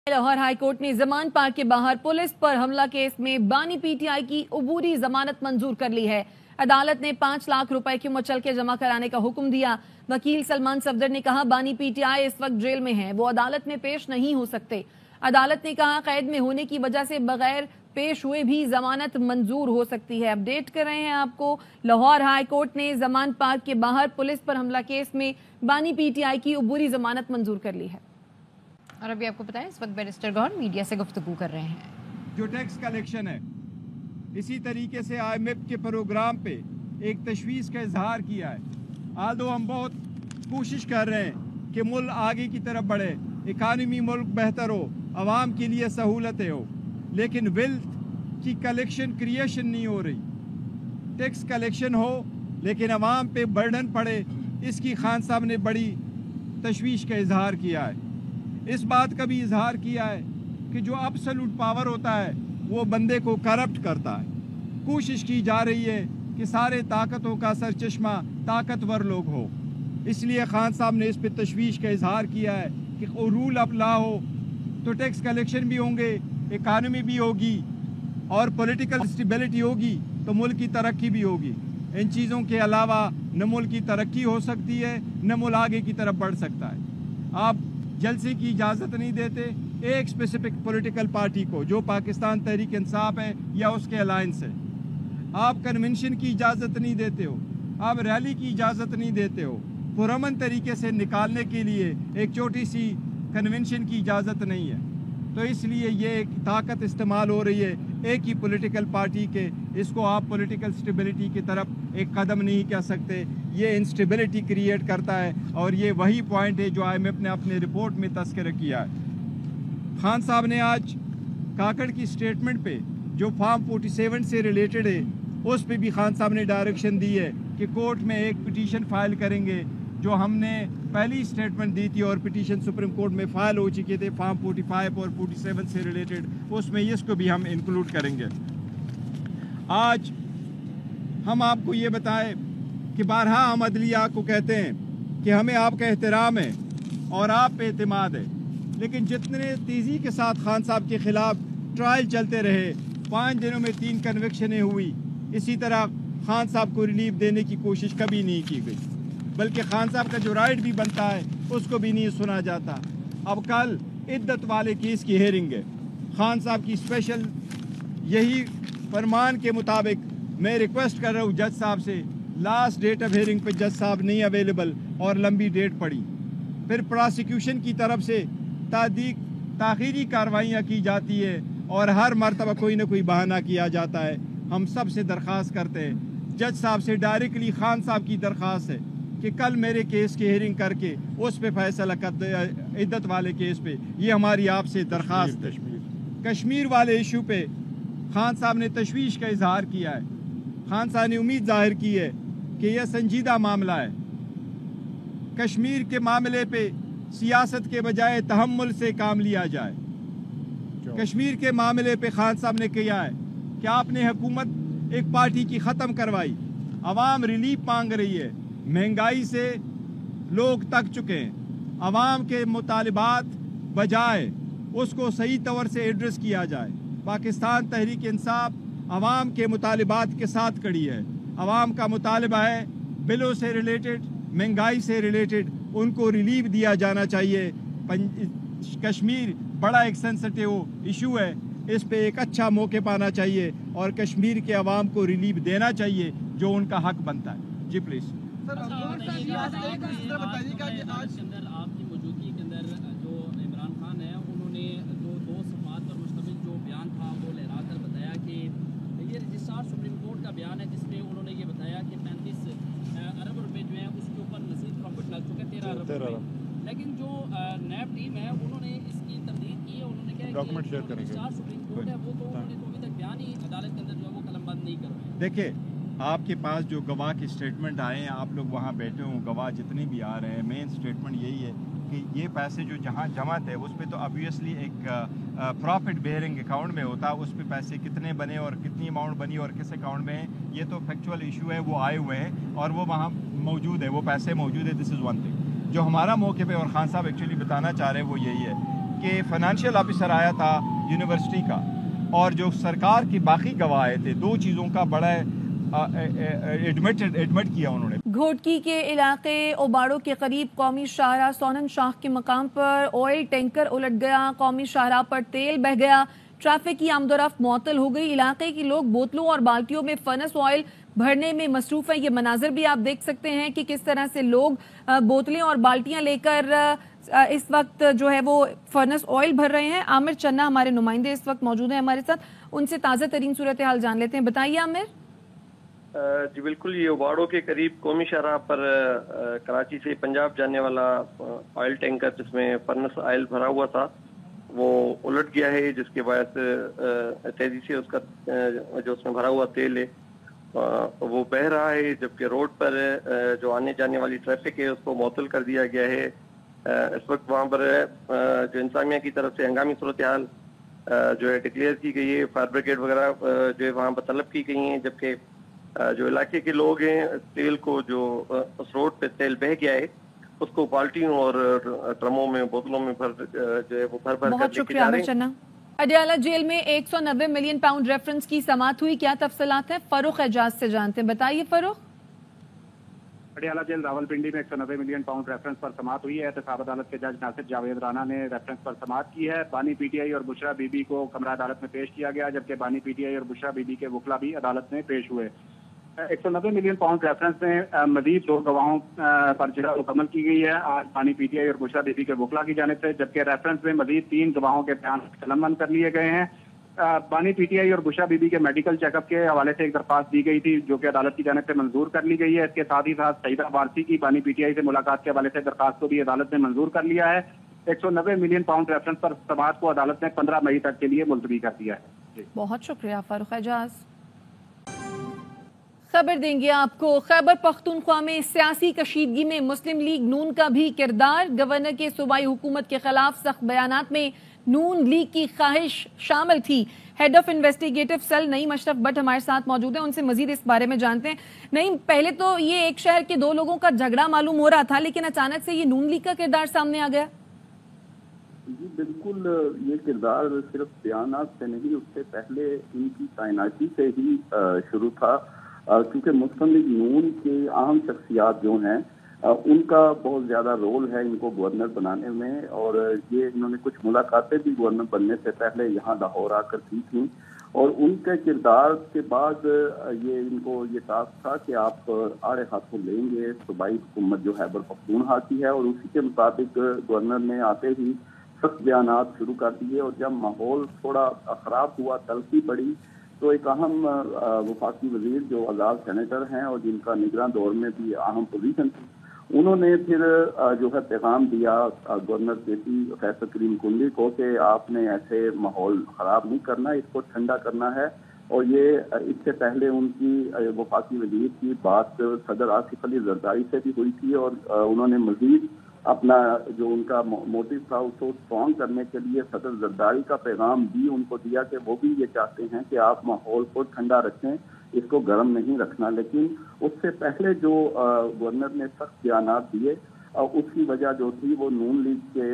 Lahore high court ने Zaman park के बाहर पुलिस पर हमला केस में बानी पीटीआई की अबूरी जमानत मंजूर कर ली है। अदालत ने 5 लाख रुपए की मुचलके जमा कराने का हुक्म दिया। वकील सलमान सफदर ने कहा बानी पीटीआई इस वक्त जेल में है, वो अदालत में पेश नहीं हो सकते। अदालत ने कहा कैद में होने की वजह से बगैर पेश हुए भी जमानत मंजूर हो सकती है। अपडेट कर रहे हैं आपको, लाहौर हाई कोर्ट ने जमान पार्क के बाहर पुलिस पर हमला केस में बानी पीटीआई की अबूरी जमानत मंजूर कर ली है। और अभी आपको बताएं इस वक्त बैरिस्टर गौर मीडिया से गुफ्तगू कर रहे हैं। जो टैक्स कलेक्शन है, इसी तरीके से IMF के प्रोग्राम पे एक तशवीश का इजहार किया है। आदो हम बहुत कोशिश कर रहे हैं कि मुल्क आगे की तरफ बढ़े, इकानमी मुल्क बेहतर हो, आवाम के लिए सहूलतें हो, लेकिन वेल्थ की कलेक्शन क्रिएशन नहीं हो रही। टैक्स कलेक्शन हो लेकिन आवाम पे बर्डन पड़े, इसकी खान साहब ने बड़ी तशवीश का इजहार किया है। इस बात का भी इजहार किया है कि जो अब्सोल्यूट पावर होता है वो बंदे को करप्ट करता है। कोशिश की जा रही है कि सारे ताकतों का सरचश्मा ताकतवर लोग हो, इसलिए खान साहब ने इस पर तशवीश का इजहार किया है कि रूल ऑफ लॉ हो तो टैक्स कलेक्शन भी होंगे, इकानमी भी होगी और पॉलिटिकल स्टेबिलिटी होगी तो मुल्क की तरक्की भी होगी। इन चीज़ों के अलावा न मुल्क की तरक्की हो सकती है न मुल्क आगे की तरफ बढ़ सकता है। आप जलसे की इजाज़त नहीं देते एक स्पेसिफिक पॉलिटिकल पार्टी को, जो पाकिस्तान तहरीक इंसाफ है या उसके अलायंस है। आप कन्वेंशन की इजाज़त नहीं देते हो, आप रैली की इजाज़त नहीं देते हो। पुरअमन तरीके से निकालने के लिए एक छोटी सी कन्वेंशन की इजाज़त नहीं है। तो इसलिए ये एक ताकत इस्तेमाल हो रही है एक ही पॉलिटिकल पार्टी के, इसको आप पॉलिटिकल स्टेबिलिटी की तरफ एक कदम नहीं कह सकते। ये इंस्टेबिलिटी क्रिएट करता है और ये वही पॉइंट है जो IMF ने अपने रिपोर्ट में तस्करा किया है। खान साहब ने आज काकड़ की स्टेटमेंट पे जो फॉर्म 47 से रिलेटेड है उस पे भी खान साहब ने डायरेक्शन दी है कि कोर्ट में एक पिटीशन फाइल करेंगे। जो हमने पहली स्टेटमेंट दी थी और पिटीशन सुप्रीम कोर्ट में फाइल हो चुके थे फॉर्म 45 और 47 से रिलेटेड, उसमें इसको भी हम इंक्लूड करेंगे। आज हम आपको ये बताएं कि बारहा हम अदलिया को कहते हैं कि हमें आपका एहतराम है और आप पे एतमाद है, लेकिन जितने तेज़ी के साथ खान साहब के ख़िलाफ़ ट्रायल चलते रहे, 5 दिनों में 3 कन्विक्शनें हुई, इसी तरह खान साहब को रिलीफ देने की कोशिश कभी नहीं की गई, बल्कि खान साहब का जो राइट भी बनता है उसको भी नहीं सुना जाता। अब कल इद्दत वाले केस की हेयरिंग है, खान साहब की स्पेशल यही फरमान के मुताबिक मैं रिक्वेस्ट कर रहा हूँ जज साहब से, लास्ट डेट ऑफ हेयरिंग पे जज साहब नहीं अवेलेबल और लंबी डेट पड़ी, फिर प्रोसिक्यूशन की तरफ से ताख़ीरी कार्रवाइयाँ की जाती है और हर मरतबा कोई ना कोई बहाना किया जाता है। हम सब से दरख्वास्त करते हैं, जज साहब से डायरेक्टली खान साहब की दरख्वास्त है कि कल मेरे केस की हेयरिंग करके उस पे फैसला कर दे, इद्दत वाले केस पे। ये हमारी आपसे दरख्वास्त है। कश्मीर वाले इशू पे खान साहब ने तशवीश का इजहार किया है। खान साहब ने उम्मीद जाहिर की है कि यह संजीदा मामला है। कश्मीर के मामले पे सियासत के बजाय तहम्मुल से काम लिया जाए। कश्मीर के मामले पे खान साहब ने किया है कि आपने हुकूमत एक पार्टी की ख़त्म करवाई, आवाम रिलीफ मांग रही है, महंगाई से लोग तक चुके हैं, आवाम के मुतालिबात बजाय उसको सही तौर से एड्रेस किया जाए। पाकिस्तान तहरीक इंसाफ आवाम के मुतालिबात के साथ खड़ी है। आवाम का मुतालिबा है बिलों से रिलेटेड, महंगाई से रिलेटेड उनको रिलीफ दिया जाना चाहिए। कश्मीर बड़ा एक सेंसिटिव इशू है, इस पे एक अच्छा मौके पाना चाहिए और कश्मीर के आवाम को रिलीफ देना चाहिए जो उनका हक बनता है। जी प्लीज़ सर, बताइएगा कि आज अंदर आपकी मौजूदगी के अंदर जो इमरान खान है उन्होंने जो 2 सफ़ात पर मुश्तमिल जो बयान था वो लहरा कर बताया कि ये रजिस्ट्रार सुप्रीम कोर्ट का बयान है जिसमें उन्होंने ये बताया कि 35 अरब रुपए जो है उसके ऊपर मज़ीद प्रॉफिट लग चुका है 13 अरब रुपए। लेकिन जो नैब टीम है उन्होंने इसकी तस्दीक की है। उन्होंने कहा कि रजिस्ट्रार सुप्रीम कोर्ट है वो तो उन्होंने तो अभी तक बयान ही अदालत के अंदर जो है वो कलमबंद नहीं कर रहे। देखिए, आपके पास जो गवाह की स्टेटमेंट आए हैं, आप लोग वहाँ बैठे हों, गवाह जितने भी आ रहे हैं, मेन स्टेटमेंट यही है कि ये पैसे जो जहाँ जमा थे उस पर तो ऑब्वियसली एक प्रॉफिट बेयरिंग अकाउंट में होता है, उस पर पैसे कितने बने और कितनी अमाउंट बनी और किस अकाउंट में है, ये तो फैक्चुअल इशू है, वो आए हुए हैं और वो वहाँ मौजूद है, वो पैसे मौजूद है। दिस इज़ वन थिंग जो हमारा मौके पे और खान साहब एक्चुअली बताना चाह रहे हैं वो यही है کہ فائنانشیل آفیسر آیا تھا یونیورسٹی کا اور جو سرکار کی باقی گواہ تھے، دو چیزوں کا بڑا ایڈمٹ کیا انہوں نے۔ گھوٹکی کے علاقے اوباڑو کے قریب قومی شاہراہ سونن شاہ کے مقام پر آئل ٹینکر الٹ گیا، قومی شاہراہ پر تیل بہہ گیا، ٹریفک کی آمد و رفت معطل ہو گئی۔ علاقے کے لوگ بوتلوں اور بالٹیوں میں فرنس آئل بھرنے میں مصروف ہیں۔ یہ مناظر بھی آپ دیکھ سکتے ہیں کہ کس طرح سے لوگ بوتلیں اور بالٹیاں لے کر اس وقت جو ہے وہ فرنس آئل بھر رہے ہیں۔ عامر چنا ہمارے نمائندے اس وقت موجود ہیں ہمارے ساتھ، ان سے تازہ ترین صورتحال جان لیتے ہیں۔ بتائیے عامر۔ جی بالکل، یہ اوباڑو کے قریب قومی شاہراہ پر کراچی سے پنجاب جانے والا آئل ٹینکر جس میں فرنس آئل بھرا ہوا تھا وہ الٹ گیا ہے، جس کے باعث تیزی سے اس کا جو اس میں بھرا ہوا تیل ہے وہ بہہ رہا ہے، جبکہ روڈ پر جو آنے جانے والی ٹریفک ہے اس کو معطل کر دیا گیا ہے۔ اس وقت وہاں پر جو انتظامیہ کی طرف سے ہنگامی صورتحال جو ہے ڈکلیئر کی گئی ہے، فائر بریگیڈ وغیرہ جو ہے وہاں پر طلب کی گئی ہیں، جبکہ جو علاقے کے لوگ ہیں تیل کو جو اس روڈ پہ تیل بہہ گیا ہے اس کو بالٹیوں اور ڈرموں میں بوتلوں میں جو ہے وہ بھر کر بہت شکریہ عامر چنا۔ اڈیالہ جیل میں 190 ملین پاؤنڈ ریفرنس کی سماعت ہوئی، کیا تفصیلات ہیں؟ فاروق اعجاز سے جانتے ہیں، بتائیے فاروق۔ اڈیالہ جیل راولپنڈی میں 190 ملین پاؤنڈ ریفرنس پر سماعت ہوئی ہے۔ احتساب عدالت کے جج ناصر جاوید رانا نے ریفرنس پر سماعت کی ہے۔ بانی پی ٹی آئی اور بشرا بی بی کو کمرہ عدالت میں پیش کیا گیا، جبکہ بانی پی ٹی آئی اور بشرا بی بی کے وکلا بھی عدالت میں پیش ہوئے۔ 190 ملین پاؤنڈ ریفرنس میں مزید 2 گواہوں پر جرح مکمل کی گئی ہے آج بانی پی ٹی آئی اور بشرا بی بی کے وکلا کی جانب سے، جبکہ ریفرنس میں مزید 3 گواہوں کے بیان قلمبند کر لیے گئے ہیں۔ بانی پی ٹی آئی اور بشرا بی بی کے میڈیکل چیک اپ کے حوالے سے ایک درخواست دی گئی تھی جو کہ عدالت کی جانب سے منظور کر لی گئی ہے۔ اس کے ساتھ ہی ساتھ سعیدہ وارثی کی بانی پی ٹی آئی سے ملاقات کے حوالے سے درخواست کو بھی عدالت نے منظور کر لیا ہے۔ 190 ملین پاؤنڈ ریفرنس پر سماعت کو عدالت نے 15 مئی تک کے لیے ملتوی کر دیا ہے۔ بہت شکریہ فاروق اعجاز۔ خبر دیں گے آپ کو، خیبر پختونخوا میں سیاسی کشیدگی میں مسلم لیگ نون کا بھی کردار۔ گورنر کے صوبائی حکومت کے خلاف سخت بیانات میں نون لیگ کی خواہش شامل تھی۔ Head of investigative cell Naeem Ashraf Butt ہمارے ساتھ موجود ہیں، ان سے مزید اس بارے میں جانتے ہیں۔ نعیم، پہلے تو یہ ایک شہر کے 2 لوگوں کا جھگڑا معلوم ہو رہا تھا، لیکن اچانک سے یہ نون لیگ کا کردار سامنے آ گیا۔ جی بالکل، یہ کردار صرف بیانات سے نہیں، اس سے پہلے ان کی تعیناتی سے ہی شروع تھا، کیونکہ مسلم لیگ نون کے اہم شخصیات جو ہیں ان کا بہت زیادہ رول ہے ان کو گورنر بنانے میں، اور یہ انہوں نے کچھ ملاقاتیں بھی گورنر بننے سے پہلے یہاں لاہور آ کر کی تھیں، اور ان کے کردار کے بعد یہ ان کو یہ ٹاسک تھا کہ آپ آڑے ہاتھوں لیں گے صوبائی حکومت جو خیبر پختونخوا کی ہے، اور اسی کے مطابق گورنر نے آتے ہی سخت بیانات شروع کر دیے، اور جب ماحول تھوڑا خراب ہوا، تلخی بڑھی، تو ایک اہم وفاقی وزیر جو آزاد سینیٹر ہیں اور جن کا نگراں دور میں بھی اہم پوزیشن تھی، انہوں نے پھر جو ہے پیغام دیا گورنر کے پی فیصل کریم کنڈی کو کہ آپ نے ایسے ماحول خراب نہیں کرنا، اس کو ٹھنڈا کرنا ہے۔ اور یہ اس سے پہلے ان کی وفاقی وزیر کی بات صدر آصف علی زرداری سے بھی ہوئی تھی، اور انہوں نے مزید اپنا جو ان کا موٹو تھا اس کو اسٹرانگ کرنے کے لیے صدر زرداری کا پیغام بھی ان کو دیا کہ وہ بھی یہ چاہتے ہیں کہ آپ ماحول کو ٹھنڈا رکھیں، اس کو گرم نہیں رکھنا۔ لیکن اس سے پہلے جو گورنر نے سخت بیانات دیے، اس کی وجہ جو تھی وہ نون لیگ کے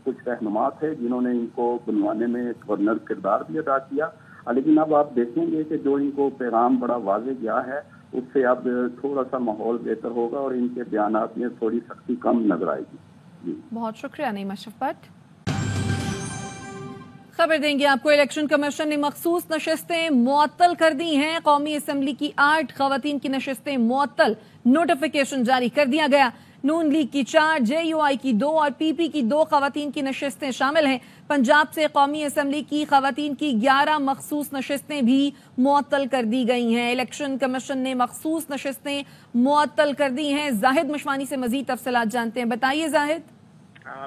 کچھ رہنما تھے جنہوں نے ان کو بنوانے میں گورنر کردار بھی ادا کیا۔ لیکن اب آپ دیکھیں گے کہ جو ان کو پیغام بڑا واضح گیا ہے، اس سے اب تھوڑا سا ماحول بہتر ہوگا اور ان کے بیانات میں تھوڑی سختی کم نظر آئے گی۔ جی بہت شکریہ نعیم اشرف بٹ۔ خبر دیں گے آپ کو، الیکشن کمیشن نے مخصوص نشستیں معطل کر دی ہیں۔ قومی اسمبلی کی 8 خواتین کی نشستیں معطل، نوٹیفیکیشن جاری کر دیا گیا۔ نون لیگ کی 4، جے یو آئی کی 2 اور پی پی کی 2 خواتین کی نشستیں شامل ہیں۔ پنجاب سے قومی اسمبلی کی خواتین کی 11 مخصوص نشستیں بھی معطل کر دی گئی ہیں۔ الیکشن کمیشن نے مخصوص نشستیں معطل کر دی ہیں۔ زاہد مشوانی سے مزید تفصیلات جانتے ہیں، بتائیے زاہد۔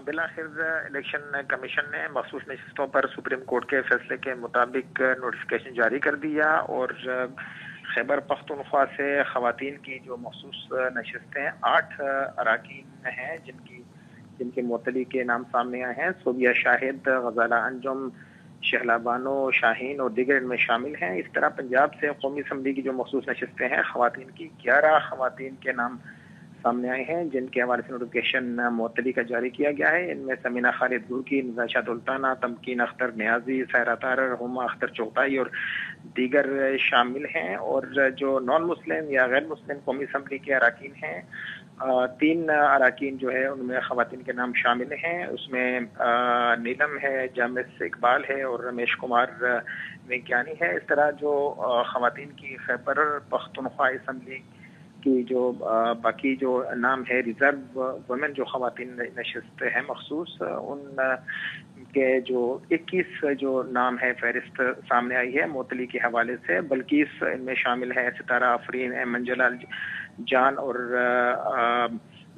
بالآخر الیکشن کمیشن نے مخصوص نشستوں پر سپریم کورٹ کے فیصلے کے مطابق نوٹیفیکیشن جاری کر دیا، اور خیبر پختونخوا سے خواتین کی جو مخصوص نشستیں 8 اراکین ہیں جن کے معطلی کے نام سامنے آئے ہیں۔ صوبیہ شاہد، غزالہ انجم، شہلا بانو، شاہین اور دیگر ان میں شامل ہیں۔ اس طرح پنجاب سے قومی اسمبلی کی جو مخصوص نشستیں ہیں خواتین کی 11 خواتین کے نام सामने आए हैं, जिनके हवाले से नोटिफिकेशन मुअत्तली का जारी किया गया है। इनमें समीना खालिद गुरकी, निजाशा दुल्ताना, तमकीन अख्तर न्याजी, सायरा तारर, हुमा अख्तर चौटाई और दीगर शामिल हैं। और जो नॉन मुस्लिम या गैर मुस्लिम कौमी असम्बली के अराकीन हैं, 3 अराकीन जो है उनमें ख़वातीन के नाम शामिल हैं। उसमें नीलम है, जामिस इकबाल है और रमेश कुमार विज्ञानी है। इस तरह जो ख़वातीन की खैबर पख्तूनख्वा असम्बली की जो बाकी जो नाम है रिजर्व वुमेन जो ख़वातीन नशिस्त है मखसूस, उन के जो 21 जो नाम है फहरिस्त सामने आई है मुअत्तली के हवाले से। बल्किस इनमें शामिल है, सितारा अफरीन, मंजला जान और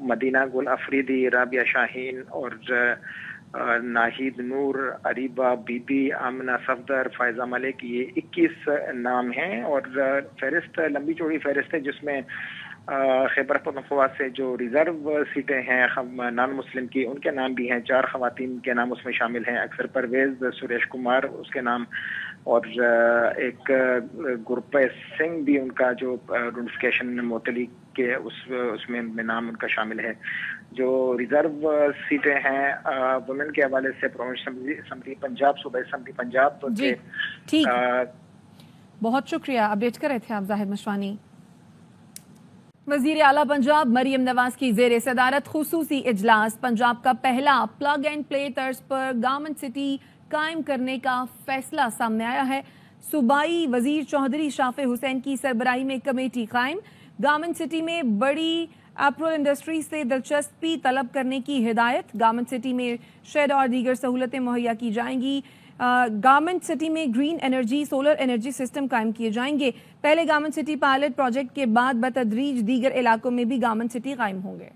मदीना गुल अफरीदी, राबिया शाहीन और नाहिद नूर, अरीबा बीबी, आमना सफदर, फायजा मलिक, ये 21 नाम हैं। और फहरिस्त लंबी चौड़ी फहरिस्त है, जिसमें खैबर पख्तूनख्वा से जो रिजर्व सीटें हैं नॉन मुस्लिम की, उनके नाम भी हैं। 4 ख़वातीन के नाम उसमें शामिल हैं, अक्सर परवेज़, सुरेश कुमार उसके नाम, और एक गुरप्रीत सिंह भी उनका जो नोटिफिकेशन मुअत्तली के उसमें नाम उनका शामिल है। जो रिजर्व सीटें हैं वुमेन के हवाले से प्रोविंशियल असम्बली पंजाब, सूबाई असम्बली पंजाब जी, ठीक, बहुत शुक्रिया। अपडेट कर रहे थे आप जाहिद मशवानी। वजीर आला पंजाब मरियम नवाज की ज़ेर सदारत खुसूसी इजलास। पंजाब का पहला प्लग एंड प्ले तर्ज पर गारमेंट सिटी कायम करने का फैसला सामने आया है। सूबाई वजीर चौधरी शाफे हुसैन की सरबराही में कमेटी कायम। गारमेंट सिटी में बड़ी एप्रोल इंडस्ट्री से दिलचस्पी तलब करने की हिदायत। गारमेंट सिटी में शेड और दीगर सहूलतें मुहैया की जाएंगी। गारमेंट सिटी में green energy, solar energy system कायम किए जाएंगे। पहले गारमेंट सिटी पायलट प्रोजेक्ट के बाद बतदरीज दीगर इलाकों में भी गारमेंट सिटी कायम होंगे।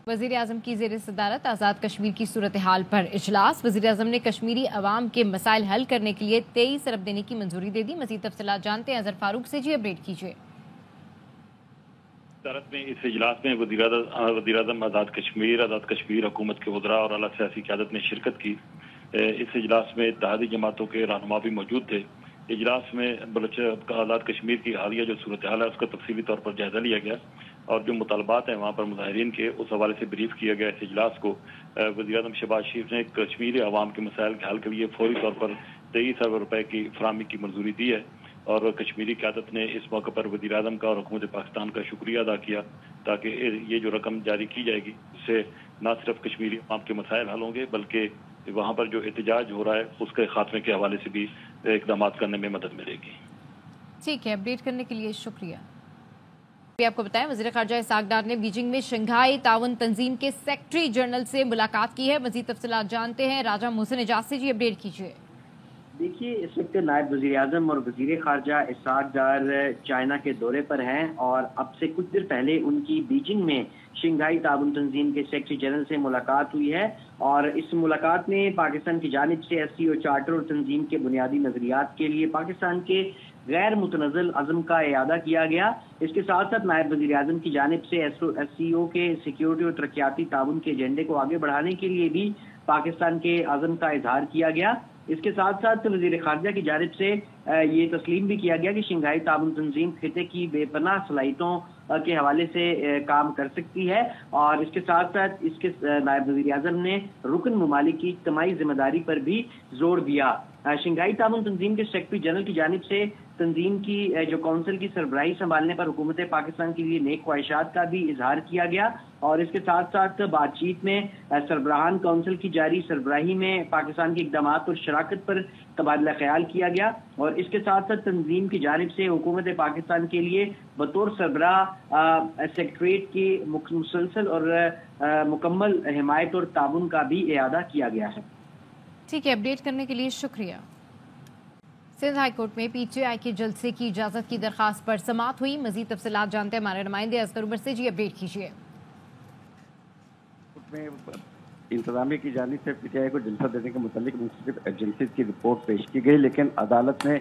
वज़ीर आज़म की ज़ेर सदारत आज़ाद कश्मीर की सूरत हाल पर इजलास। वज़ीर आज़म ने कश्मीरी अवाम के मसाइल हल करने के लिए 23 अरब देने की मंजूरी दे दी। मज़ीद तफसीलात जानते हैं अजहर फारूक से। जी अपडेट कीजिए। सदारत में इस इजलास में वज़ीर आज़म आज़ाद कश्मीर हुकूमत के वज़रा और आला सियासी क़यादत ने शिरकत की। इस इजलास में इत्तेहादी जमातों के रहनुमा भी मौजूद थे। इजलास में आज़ाद कश्मीर की हालिया जो सूरत हाल है उसका तफसीली तौर पर जायजा लिया गया और जो मुतालबात हैं वहाँ पर मुजाहिरीन के, उस हवाले से ब्रीफ किया गया। इस इजलास को वज़ीर आज़म शहबाज शरीफ ने कश्मीरी अवाम के मसाइल के हल के लिए फौरी तौर पर 23 अरब रुपए की फराहमी की मंजूरी दी है। और कश्मीरी क़यादत ने इस मौके पर वज़ीर आज़म का और हुकूमत पाकिस्तान का शुक्रिया अदा किया, ताकि ये जो रकम जारी की जाएगी उससे न सिर्फ कश्मीरी अवाम के मसाइल हल होंगे, बल्कि वहाँ पर जो एहतजाज हो रहा है उसके खात्मे के हवाले से भी इक़दाम करने में मदद मिलेगी। ठीक है, अपडेट करने के लिए शुक्रिया। आपको बताएं, वज़ीर ख़ारजा इसहाक़ डार ने बीजिंग में शंघाई ताउन तंजीम के सेक्रेटरी जनरल से मुलाकात की है। मज़ीद तफसीलात जानते हैं राजा मोहसिन एजाज से। जी अपडेट कीजिए। देखिए, इस वक्त नायब वज़ीर आज़म और वज़ीर ख़ारजा इसहाक़ डार चाइना के दौरे पर हैं और अब से कुछ देर पहले उनकी बीजिंग में शंघाई ताउन तंजीम के सेक्रेटरी जनरल से मुलाकात हुई है। और इस मुलाकात में पाकिस्तान की जानिब से SCO चार्टर और तंजीम के बुनियादी नज़रियात के लिए पाकिस्तान के गैर मुतनज़्ज़ल अज़्म का इयादा किया गया। इसके साथ साथ नायब वज़ीर आज़म की जानिब से SCO के सिक्योरिटी और तरक्याती ताउन के एजेंडे को आगे बढ़ाने के लिए भी पाकिस्तान के अज़्म का इजहार किया गया। इसके साथ साथ वज़ीर ख़ारजा की जानिब से ये तस्लीम भी किया गया कि शंघाई ताउन तंजीम खिते की बेपनाह सलाहियतों के हवाले से काम कर सकती है। और इसके साथ साथ इसके नायब वज़ीर आज़म ने रुकन ममालिक की इज्तिमाई जिम्मेदारी पर भी जोर दिया। शंघाई ताउन तंजीम के सेक्रेटरी जनरल की जानिब से तंजीम की जो काउंसिल की सरबराही संभालने पर हुकूमत पाकिस्तान के लिए नेक ख्वाहिशात का भी इजहार किया गया। और इसके साथ साथ बातचीत में सरबराहान काउंसिल की जारी सरबराही में पाकिस्तान के इक़दामात और शराकत पर तबादला ख्याल किया गया। और इसके साथ साथ तंजीम की जानिब से हुकूमत पाकिस्तान के लिए बतौर सरबराह सेक्रेटरीट की मुसलसल और मुकम्मल हिमायत और ताउन का भी इयादा किया गया है। ठीक है, अपडेट करने के लिए शुक्रिया। सिंध हाई कोर्ट में PTI के जलसे की इजाजत की दरखास्त पर समाअत हुई। मजीद तफसीलात जानते हैं हमारे नुमाइंदे असगर उमर से। जी अपडेट कीजिए। इंतजामिया की जानिब से पीटीआई को जलसा देने के मुतालिक मुख्तलिफ एजेंसीज की रिपोर्ट पेश की गई, लेकिन अदालत ने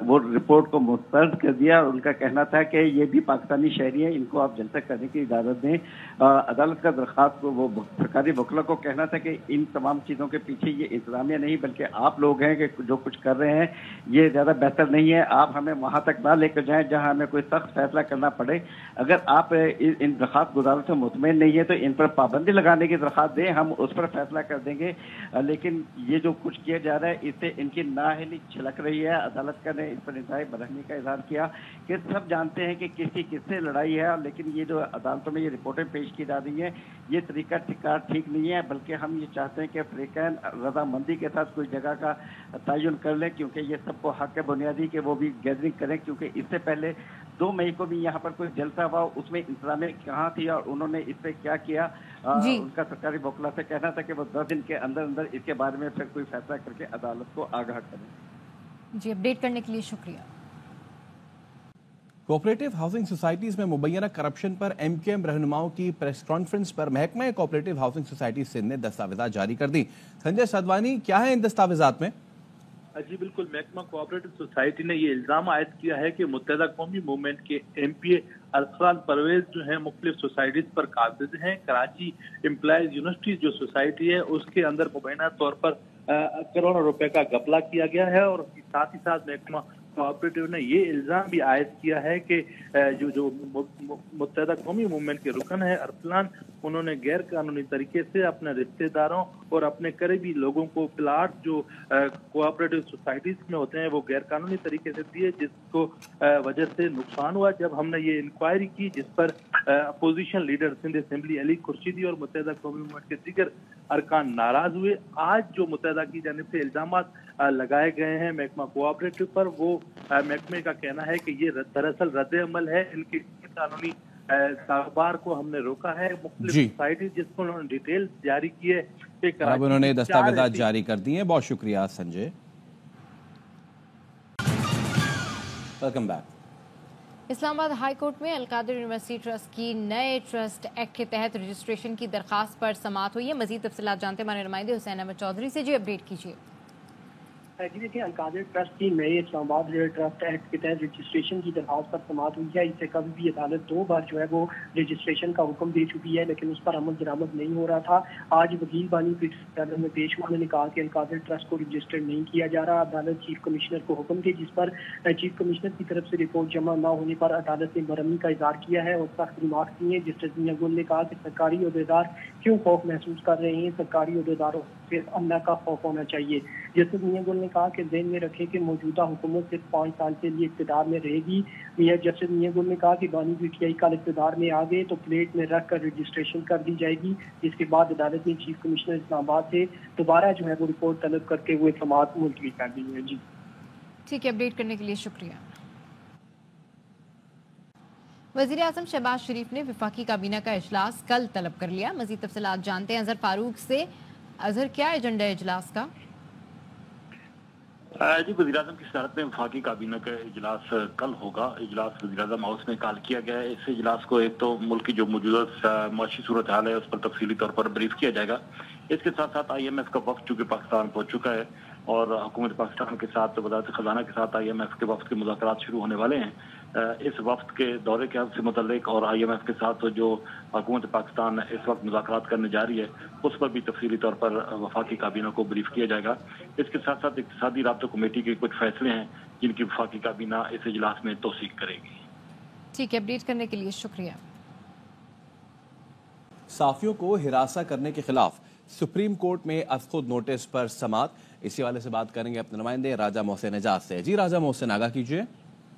वो रिपोर्ट को मुस्तरद कर दिया और उनका कहना था कि ये भी पाकिस्तानी शहरी हैं, इनको आप जलसा करने की इजाज़त दें। अदालत का दरख्वास्त को वो सरकारी वकला को कहना था कि इन तमाम चीज़ों के पीछे ये इंतजामिया नहीं बल्कि आप लोग हैं कि जो कुछ कर रहे हैं ये ज़्यादा बेहतर नहीं है, आप हमें वहाँ तक ना लेकर जाएं जहाँ हमें कोई सख्त फैसला करना पड़े। अगर आप इन दरख्वास्त गुजारों से मुतमईन नहीं है तो इन पर पाबंदी लगाने की दरख्वास्त दें, हम उस पर फैसला कर देंगे। लेकिन ये जो कुछ किया जा रहा है इससे इनकी नाअहली छलक रही है। अदालत का ने इस पर इंतहाई बरहमी का इजहार किया कि सब जानते हैं कि किससे लड़ाई है, लेकिन ये जो अदालतों में ये रिपोर्टें पेश की जा रही हैं ये तरीका ठीक नहीं है, बल्कि हम ये चाहते हैं कि अफ्रीकन रजामंदी के साथ कोई जगह का तयन कर लें, क्योंकि ये सबको हक है बुनियादी कि वो भी गैदरिंग करें, क्योंकि इससे पहले 2 मई को भी यहाँ पर कोई जलसा हुआ, उसमें इंतजामिया कहाँ थी और उन्होंने इस पर क्या किया। उनका सरकारी वकला से कहना था कि वो 10 दिन के अंदर अंदर इसके बारे में फिर कोई फैसला करके अदालत को आगाह करें। जी, अपडेट करने के लिए शुक्रिया। कोऑपरेटिव हाउसिंग सोसाइटीज में मुबैना करप्शन पर एमक्यूएम रहनुमाओं की प्रेस कॉन्फ्रेंस पर महकमा कोऑपरेटिव हाउसिंग सोसाइटी सिंध ने दस्तावेजात जारी कर दी। संजय सदवानी, क्या है इन दस्तावेजात में? जी बिल्कुल, महकमा कोऑपरेटिव सोसाइटी ने ये इल्जाम आयद किया है कि मुत्तहदा कौमी मूवमेंट के एमपीए अरसलान परवेज जो है मुख्तलिफ सोसाइटीज पर काबिज हैं। कराची एम्प्लॉयज यूनिवर्सिटी जो सोसाइटी है उसके अंदर मुबैना तौर पर करोड़ों रुपए का घपला किया गया है और साथ ही साथ महकमा कोऑपरेटिव ने ये इल्जाम भी आयद किया है कि जो मुत्तहदा कौमी मूवमेंट के रुकन है अरसलान, उन्होंने गैर कानूनी तरीके से अपने रिश्तेदारों और अपने करीबी लोगों को प्लाट जो कोऑपरेटिव सोसाइटीज में होते हैं वो गैर कानूनी तरीके से दिए, जिसको वजह से नुकसान हुआ। जब हमने ये इंक्वायरी की जिस पर opposition leader Sindh assembly Ali Khurshidi और मुत्तहदा कौमी मूवमेंट के दीगर अरकान नाराज हुए। आज जो मुत्तहदा की जानिब से इल्जामात लगाए गए हैं महकमा कोऑपरेटिव पर, वो महकमे का कहना है कि ये दरअसल रद्द अमल है, इनके कानूनी कारोबार को हमने रोका है। मुख्तलिफ सोसाइटी जिसको उन्होंने डिटेल जारी की है, अब उन्होंने दस्तावेजात जारी कर दिए हैं। बहुत शुक्रिया Sanjay. Welcome back. Islamabad high court में अलकादिर यूनिवर्सिटी ट्रस्ट की नए ट्रस्ट एक्ट के तहत रजिस्ट्रेशन की दरखास्त पर समाअत हुई है। मजीद तफसीलात जानते हमारे नुमाइंदे हुसैन अहमद चौधरी से। जी, अपडेट कीजिए। जी देखिए, अलकादिर ट्रस्ट की नए इस्लामाबाद ट्रस्ट एक्ट के तहत रजिस्ट्रेशन की दरखास्त पर समाअत हुई है। इससे कभी भी अदालत 2 बार जो है वो रजिस्ट्रेशन का हुक्म दे चुकी है, लेकिन उस पर अमल दरामद नहीं हो रहा था। आज वकील बानी पीठ में पेश हुआ, उन्होंने कहा कि अलकादिर ट्रस्ट को रजिस्टर्ड नहीं किया जा रहा। अदालत चीफ कमिश्नर को हुक्म दी, जिस पर चीफ कमिश्नर की तरफ से रिपोर्ट जमा न होने पर अदालत ने बरहमी का इजहार किया है और सख्त रिमार्क किए। जस्टिस मियां गुल ने कहा कि सरकारी अहदेदार क्यों खौफ महसूस कर रहे हैं, सरकारी अहदेदारों से अल्लाह का खौफ होना चाहिए। जस्टिस मियां गुल ने कहा कि ध्यान में रखें कि मौजूदा हुकूमत सिर्फ 5 साल के लिए इक़्तिदार में रहेगी। जस्टिस मियां गुल ने कहा कि बानी पीटीआई कल इक़्तिदार में आ गए तो प्लेट में रख कर रजिस्ट्रेशन कर दी जाएगी। इसके बाद अदालत ने चीफ कमिश्नर इस्लामाबाद से दोबारा जो है वो रिपोर्ट तलब करके हुए समाअत मुलतवी कर दी है। जी ठीक है, अपडेट करने के लिए शुक्रिया। वज़ीर आज़म शहबाज शरीफ ने वफाकी काबीना का इजलास कल तलब कर लिया। मज़ीद तफसीलात जानते हैं अजहर फारूक से। अजहर, क्या एजेंडा है इजलास का? जी, वज़ीर-ए-आज़म की सदारत में वफाकी काबीना का इजलास कल होगा। इजलास वज़ीर-ए-आज़म हाउस में कॉल किया गया है। इस इजलास को एक तो मुल्क की जो मौजूदा माशी सूरत हाल है उस पर तफसीली तौर पर ब्रीफ किया जाएगा। इसके साथ साथ IMF का वफ्द चूँकि पाकिस्तान पहुँच चुका है और हुकूमत पाकिस्तान के साथ वज़ारत ख़ज़ाना के साथ IMF के वफ्द के मुज़ाकरात शुरू होने वाले हैं। इस वफ्द के दौरे के से मुतल्लिक और IMF के साथ जो हुकूमत पाकिस्तान इस वक्त मुज़ाकरात करने जा रही है उस पर भी तफसीली तौर पर वफाकी काबीना को ब्रीफ किया जाएगा। इसके साथ साथ इक़्तिसादी राब्ता कमेटी के कुछ फैसले हैं जिनकी वफाकी काबीना इस इजलास में तौसीक करेगी। ठीक है, अपडेट करने के लिए शुक्रिया। साफियों को हिरासा करने के खिलाफ सुप्रीम कोर्ट में अज़खुद नोटिस पर समाअत। इसी वाले से बात करेंगे अपने नुमाइंदे राजा मोहसिन एजाज से। जी राजा मोहसिन, आगाह कीजिए।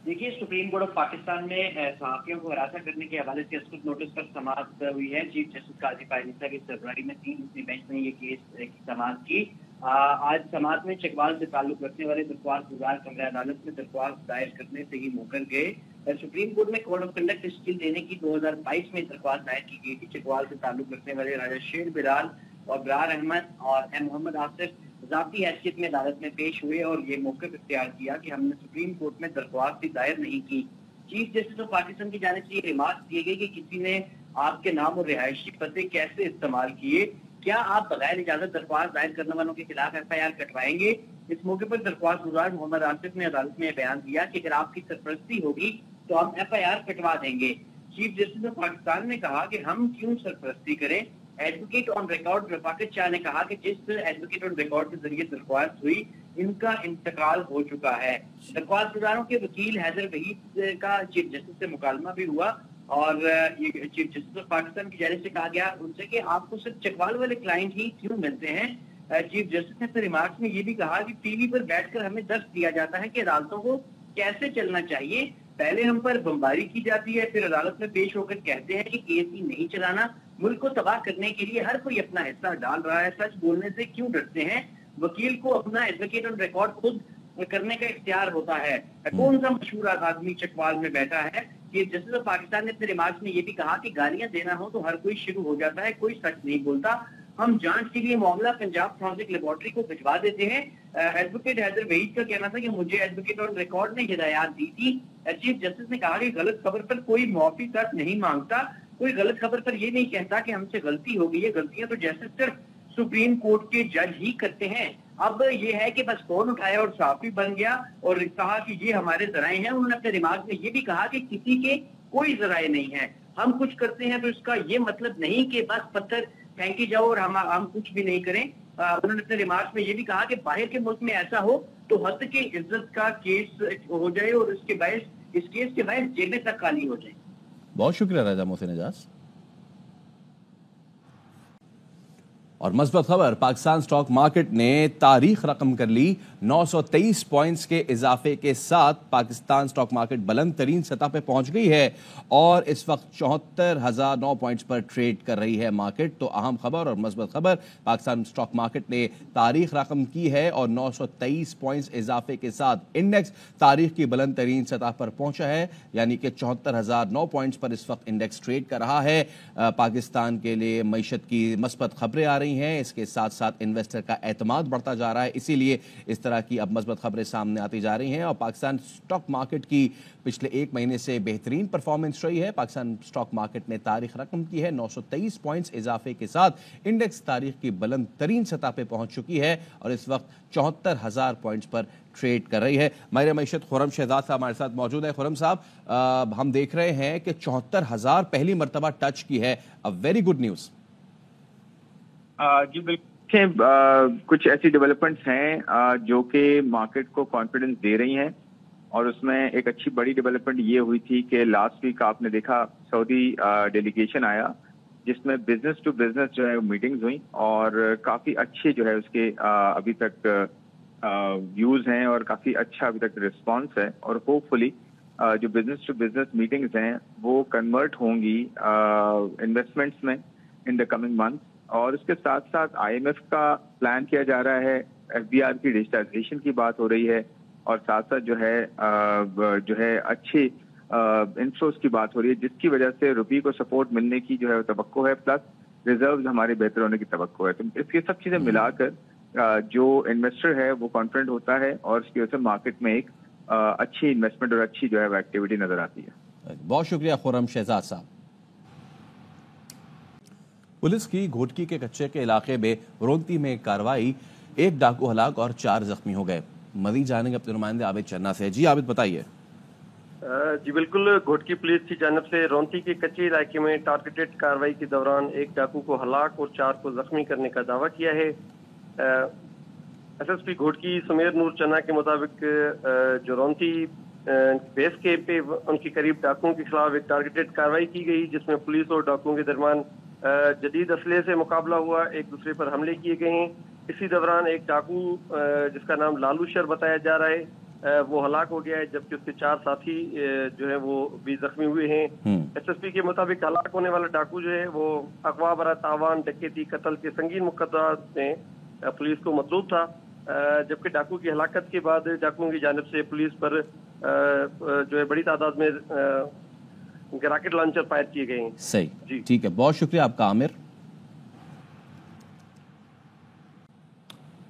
देखिए, सुप्रीम कोर्ट ऑफ पाकिस्तान में सहाफ़ियों को हिरासा करने के हवाले से अज़खुद नोटिस पर समाअत हुई है। चीफ जस्टिस काजी पायनिसा की सरबराही में 3 बेंच ने ये केस की समाअत की। आज समाअत में चकवाल से ताल्लुक रखने वाले दरख्वास्त गुजार कमरा अदालत में दरख्वास्त दायर करने से ही मुकर गए। सुप्रीम कोर्ट में कोड ऑफ कंडक्ट तश्कील देने की 2022 में दरख्वास्त दायर की गई थी। चकवाल से ताल्लुक रखने वाले राजा शेर बिलाल और ब्रार अहमद और एम मोहम्मद आसिफ ज़ाती हैसियत में अदालत में पेश हुए और ये मौक़िफ़ इख्तियार किया कि हमने सुप्रीम कोर्ट में दरख्वास्त भी दायर नहीं की। चीफ जस्टिस ऑफ पाकिस्तान की जानिब से ये रिमार्क दिए गए कि किसी ने आपके नाम और रिहायशी पते कैसे इस्तेमाल किए, کیا آپ بغیر اجازت درخواست دائر کرنے والوں کے خلاف FIR کٹوائیں گے؟ اس موقع پر درخواست گزار محمد آصف نے عدالت میں بیان دیا کہ اگر آپ کی سرپرستی ہوگی تو ہم FIR کٹوا دیں گے۔ چیف جسٹس آف پاکستان نے کہا کہ ہم کیوں سرپرستی کریں؟ ایڈوکیٹ آن ریکارڈ رفاقت شاہ نے کہا کہ جس ایڈوکیٹ آن ریکارڈ کے ذریعے درخواست ہوئی ان کا انتقال ہو چکا ہے۔ درخواست گزاروں کے وکیل حیدر وحید کا چیف جسٹس سے مکالمہ بھی ہوا اور یہ چیف جسٹس آف پاکستان کی جانب سے کہا گیا ان سے کہ آپ کو صرف چکوال والے کلائنٹ ہی کیوں ملتے ہیں؟ چیف جسٹس نے اپنے ریمارکس میں یہ بھی کہا کہ ٹی وی پر بیٹھ کر ہمیں درس دیا جاتا ہے کہ عدالتوں کو کیسے چلنا چاہیے، پہلے ہم پر بمباری کی جاتی ہے، پھر عدالت میں پیش ہو کر کہتے ہیں کہ کیس ہی نہیں چلانا، ملک کو تباہ کرنے کے لیے ہر کوئی اپنا حصہ ڈال رہا ہے، سچ بولنے سے کیوں ڈرتے ہیں؟ وکیل کو اپنا ایڈوکیٹ آن ریکارڈ خود کرنے کا اختیار ہوتا ہے، کون سا مشہور آدمی چکوال میں بیٹھا ہے؟ چیف جسٹس آف پاکستان نے اپنے ریمارکس میں یہ بھی کہا کہ گالیاں دینا ہو تو ہر کوئی شروع ہو جاتا ہے، کوئی سچ نہیں بولتا، ہم جانچ کے لیے معاملہ پنجاب فورینسک لیبارٹری کو بھجوا دیتے ہیں۔ ایڈوکیٹ حیدر وحید کا کہنا تھا کہ مجھے ایڈوکیٹ آن ریکارڈ نے ہدایات دی تھی۔ چیف جسٹس نے کہا کہ غلط خبر پر کوئی معافی تک نہیں مانگتا، کوئی غلط خبر پر یہ نہیں کہتا کہ ہم سے غلطی ہو گئی ہے، غلطیاں تو جیسے صرف سپریم کورٹ کے جج ہی کرتے ہیں۔ اب یہ ہے کہ بس فون اٹھایا اور صحافی بن گیا اور کہا کہ یہ ہمارے ذرائع ہیں۔ انہوں نے اپنے ریمارک میں یہ بھی کہا کہ کسی کے کوئی ذرائع نہیں ہے، ہم کچھ کرتے ہیں تو اس کا یہ مطلب نہیں کہ بس پتھر پھینکی جاؤ اور ہم کچھ بھی نہیں کریں۔ انہوں نے اپنے ریمارکس میں یہ بھی کہا کہ باہر کے ملک میں ایسا ہو تو حد کی عزت کا کیس ہو جائے اور اس کیس کے باعث جیلیں تک خالی ہو جائیں۔ بہت شکریہ راجہ محسن اعجاز۔ اور مثبت خبر، پاکستان سٹاک مارکیٹ نے تاریخ رقم کر لی، 923 پوائنٹس کے اضافے کے ساتھ پاکستان سٹاک مارکیٹ بلند ترین سطح پہ پہنچ گئی ہے اور اس وقت 74,009 پوائنٹس پر ٹریڈ کر رہی ہے مارکیٹ۔ تو اہم خبر اور مثبت خبر، پاکستان سٹاک مارکیٹ نے تاریخ رقم کی ہے اور 923 پوائنٹس اضافے کے ساتھ انڈیکس تاریخ کی بلند ترین سطح پر پہنچا ہے، یعنی کہ 74,009 پوائنٹس پر اس وقت انڈیکس ٹریڈ کر رہا ہے۔ پاکستان کے لیے معیشت کی مثبت خبریں آ رہی ہیں، اس کے ساتھ ساتھ انویسٹر کا اعتماد بڑھتا جا رہا ہے، اسی لیے اس طرح کی اب مثبت خبریں سامنے آتی جا رہی ہیں۔ اور پاکستان سٹاک مارکیٹ کی پچھلے ایک مہینے سے بہترین پرفارمنس رہی ہے۔ پاکستان سٹاک مارکیٹ نے تاریخ رقم کی ہے، 923 پوائنٹس اضافے کے ساتھ انڈیکس تاریخ کی بلند ترین سطح پہ پہنچ چکی ہے اور اس وقت 74,000 پوائنٹس پر ٹریڈ کر رہی ہے۔ ماہر معیشت خرم شہزاد صاحب ہمارے ساتھ موجود ہے۔ خرم صاحب، ہم دیکھ رہے ہیں کہ 74,000 پہلی مرتبہ ٹچ کی ہے، ویری گڈ نیوز۔ جی بالکل، کچھ ایسی ڈیولپمنٹس ہیں جو کہ مارکیٹ کو کانفیڈنس دے رہی ہیں، اور اس میں ایک اچھی بڑی ڈیولپمنٹ یہ ہوئی تھی کہ لاسٹ ویک آپ نے دیکھا سعودی ڈیلیگیشن آیا جس میں بزنس ٹو بزنس جو ہے میٹنگز ہوئیں اور کافی اچھے جو ہے اس کے ابھی تک ویوز ہیں اور کافی اچھا ابھی تک رسپانس ہے، اور ہوپ فلی جو بزنس ٹو بزنس میٹنگز ہیں وہ کنورٹ ہوں گی انویسٹمنٹس میں ان دا کمنگ منتھ۔ اور اس کے ساتھ ساتھ IMF کا پلان کیا جا رہا ہے، FBR کی ڈیجیٹائزیشن کی بات ہو رہی ہے، اور ساتھ ساتھ جو ہے اچھے انفلوز کی بات ہو رہی ہے، جس کی وجہ سے روپی کو سپورٹ ملنے کی جو ہے توقع ہے، پلس ریزروز ہمارے بہتر ہونے کی توقع ہے۔ تو اس کی سب چیزیں ملا کر جو انویسٹر ہے وہ کانفیڈنٹ ہوتا ہے اور اس کی وجہ سے مارکیٹ میں ایک اچھی انویسٹمنٹ اور اچھی جو ہے ایکٹیویٹی نظر آتی ہے۔ بہت شکریہ خرم شہزاد صاحب۔ پولیس کی گھوٹکی کے کچے کے علاقے میں رونتی میں کارروائی، ایک ڈاکو ہلاک اور 4 زخمی ہو گئے۔ مزید جانیں گے اپنے نمائندے عابد چنا سے۔ جی عابد بتائیے۔ جی بالکل، گھوٹکی پولیس کی جانب سے رونتی کے کچے علاقے میں ٹارگیٹڈ کارروائی کے دوران ایک ڈاکو کو ہلاک اور 4 کو زخمی کرنے کا دعویٰ کیا ہے۔ SSP گھوٹکی سمیر نور چنا کے مطابق جو رونتی بیس کیمپ پہ ان کے قریب ڈاکوؤں کے خلاف ایک ٹارگیٹڈ کارروائی کی گئی، جس میں پولیس اور ڈاکوؤں کے درمیان جدید اسلحے سے مقابلہ ہوا، ایک دوسرے پر حملے کیے گئے ہیں۔ اسی دوران ایک ڈاکو جس کا نام لالو شر بتایا جا رہا ہے وہ ہلاک ہو گیا ہے، جبکہ اس کے 4 ساتھی جو ہے وہ بھی زخمی ہوئے ہیں۔ SSP کے مطابق ہلاک ہونے والا ڈاکو جو ہے وہ اغوا برا تاوان، ڈکیتی، قتل کے سنگین مقدمات میں پولیس کو مطلوب تھا، جبکہ ڈاکو کی ہلاکت کے بعد ڈاکوؤں کی جانب سے پولیس پر جو ہے بڑی تعداد میں راکٹ لانچر فائر کیے گئے ہیں۔ صحیح، ٹھیک ہے، بہت شکریہ آپ کا عامر۔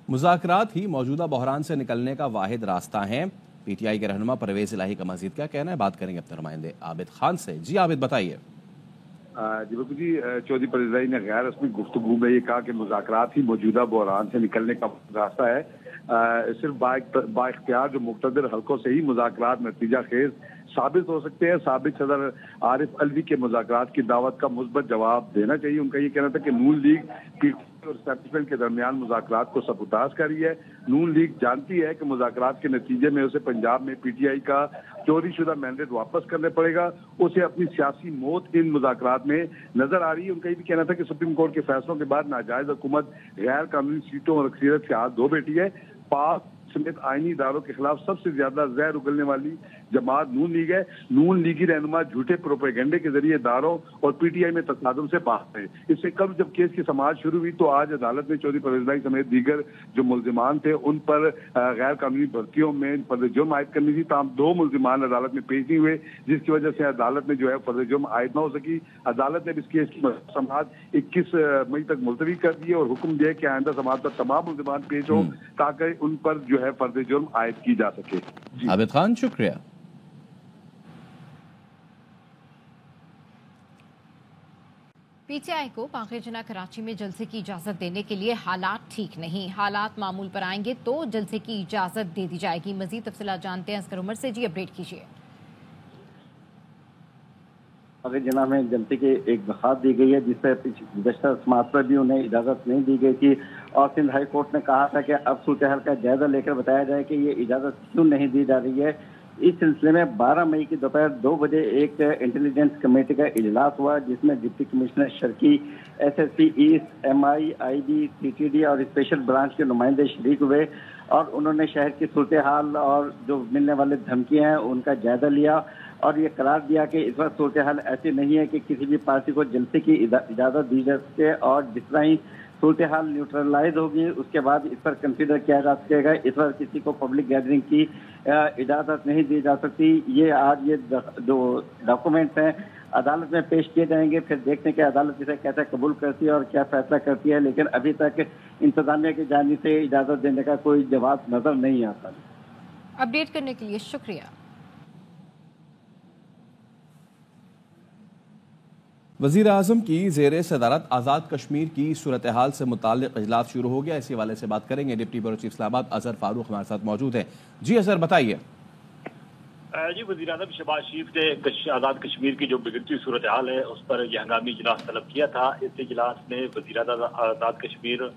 مذاکرات ہی موجودہ بحران سے نکلنے کا واحد راستہ ہیں، PTI کے رہنما پرویز الہی کا مزید کیا کہنا ہے، بات کریں گے اپنے نمائندے عابد خان سے۔ جی عابد بتائیے۔ जी बिल्कुल जी, चौधरी परवेज ने गैर रस्मी गुफ्तगू में ये कहा कि मुज़ाकरात ही मौजूदा बहरान से निकलने का रास्ता है। सिर्फ बाइख्तियार जो मुक़तदर हलकों से ही मुज़ाकरात नतीजा खेज साबित हो सकते हैं। साबिक सदर आरिफ अलवी के मुज़ाकरात की दावत का मुस्बत जवाब देना चाहिए। उनका ये कहना था कि नून लीग पीटीआई और एस्टैब्लिशमेंट के दरमियान मुज़ाकरात को सबूताज कर रही है। नून लीग जानती है कि मुज़ाकरात के नतीजे में उसे पंजाब में पीटीआई का चोरी शुदा मैंडेट वापस करने पड़ेगा। उसे अपनी सियासी मौत इन मुज़ाकरात में नजर आ रही है। उनका ये भी कहना था कि सुप्रीम कोर्ट के फैसलों के बाद नाजायज हुकूमत गैर कानूनी सीटों और अक्सरियत से हाथ धो बैठी है। पाक समेत आईनी इदारों के खिलाफ सबसे ज्यादा जहर उगलने वाली जमात नून लीग है। नून लीगी रहनुमा झूठे प्रोपेगेंडे के जरिए इदारों और पीटीआई में तसादुम से पास है। इससे कल जब केस की समाअत शुरू हुई तो आज अदालत ने चौधरी परवेज भाई समेत दीगर जो मुल्जिमान थे उन पर गैर कानूनी भर्तियों में फर्द जुर्म आयद करनी थी। तमाम 2 मुल्जिमान अदालत में पेश नहीं हुए, जिसकी वजह से अदालत ने जो है फर्द जुर्म आयद न हो सकी। अदालत ने इस केस की समाअत 21 मई तक मुलतवी कर दी और हुक्म दिया कि आइंदा समाअत पर तमाम मुल्जिमान पेश हो ताकि उन पर जो है फर्द जुर्म आयद की जा सके। आबिद खान, शुक्रिया। पीटीआई को बाग़ जिन्ना कराची में जलसे की इजाजत देने के लिए हालात ठीक नहीं। हालात मामूल पर आएंगे तो जलसे की इजाजत दे दी जाएगी। मजीद तफसीलात जानते हैं असगर उमर से। जी अपडेट कीजिए। बाग़ जिन्ना में जलसे की एक दरख्वास्त दी गई है जिससे गुज़श्ता समाअत पर भी उन्हें इजाजत नहीं दी गई थी और सिंध हाई कोर्ट ने कहा था कि अब सूरत हाल का जायजा लेकर बताया जाए कि ये इजाजत क्यों नहीं दी जा रही है। इस सिलसिले में 12 मई की दोपहर 2 बजे एक इंटेलिजेंस कमेटी का इजलास हुआ जिसमें deputy commissioner Sharki, SSP east, MI, IB, CTD और स्पेशल ब्रांच के नुमाइंदे शरीक हुए और उन्होंने शहर की सूरत हाल और जो मिलने वाले धमकियां हैं उनका जायजा लिया और ये करार दिया कि इस वक्त सूरत हाल ऐसी नहीं है कि किसी भी पार्टी को जलसे की इजाज़त दी जा सके और जिस तरह ही सूरत हाल न्यूट्रलाइज होगी उसके बाद इस पर कंसीडर किया जा सकेगा। इस पर किसी को पब्लिक गैदरिंग की इजाज़त नहीं दी जा सकती। ये आज ये जो डॉक्यूमेंट्स हैं अदालत में पेश किए जाएंगे, फिर देखते हैं कि अदालत इसे कैसे कबूल करती है और क्या फैसला करती है। लेकिन अभी तक इंतजामिया की जानिब से इजाज़त देने का कोई जवाब नजर नहीं आता। अपडेट करने के लिए शुक्रिया। वज़ीर आज़म की ज़ेरे सदारत आज़ाद कश्मीर की सूरत हाल से मुताल्लिक़ इजलास शुरू हो गया। इसी हवाले से बात करेंगे। Deputy bureau chief Islamabad Azhar Farooq हमारे साथ मौजूद हैं। जी अजहर, बताइए। जी वज़ीर आज़म शहबाज शरीफ ने आज़ाद कश्मीर की जो बिगड़ती सूरत हाल है उस पर यह हंगामी इजलास तलब किया था। इस इजलास में वज़ीर आज़ाद कश्मीर,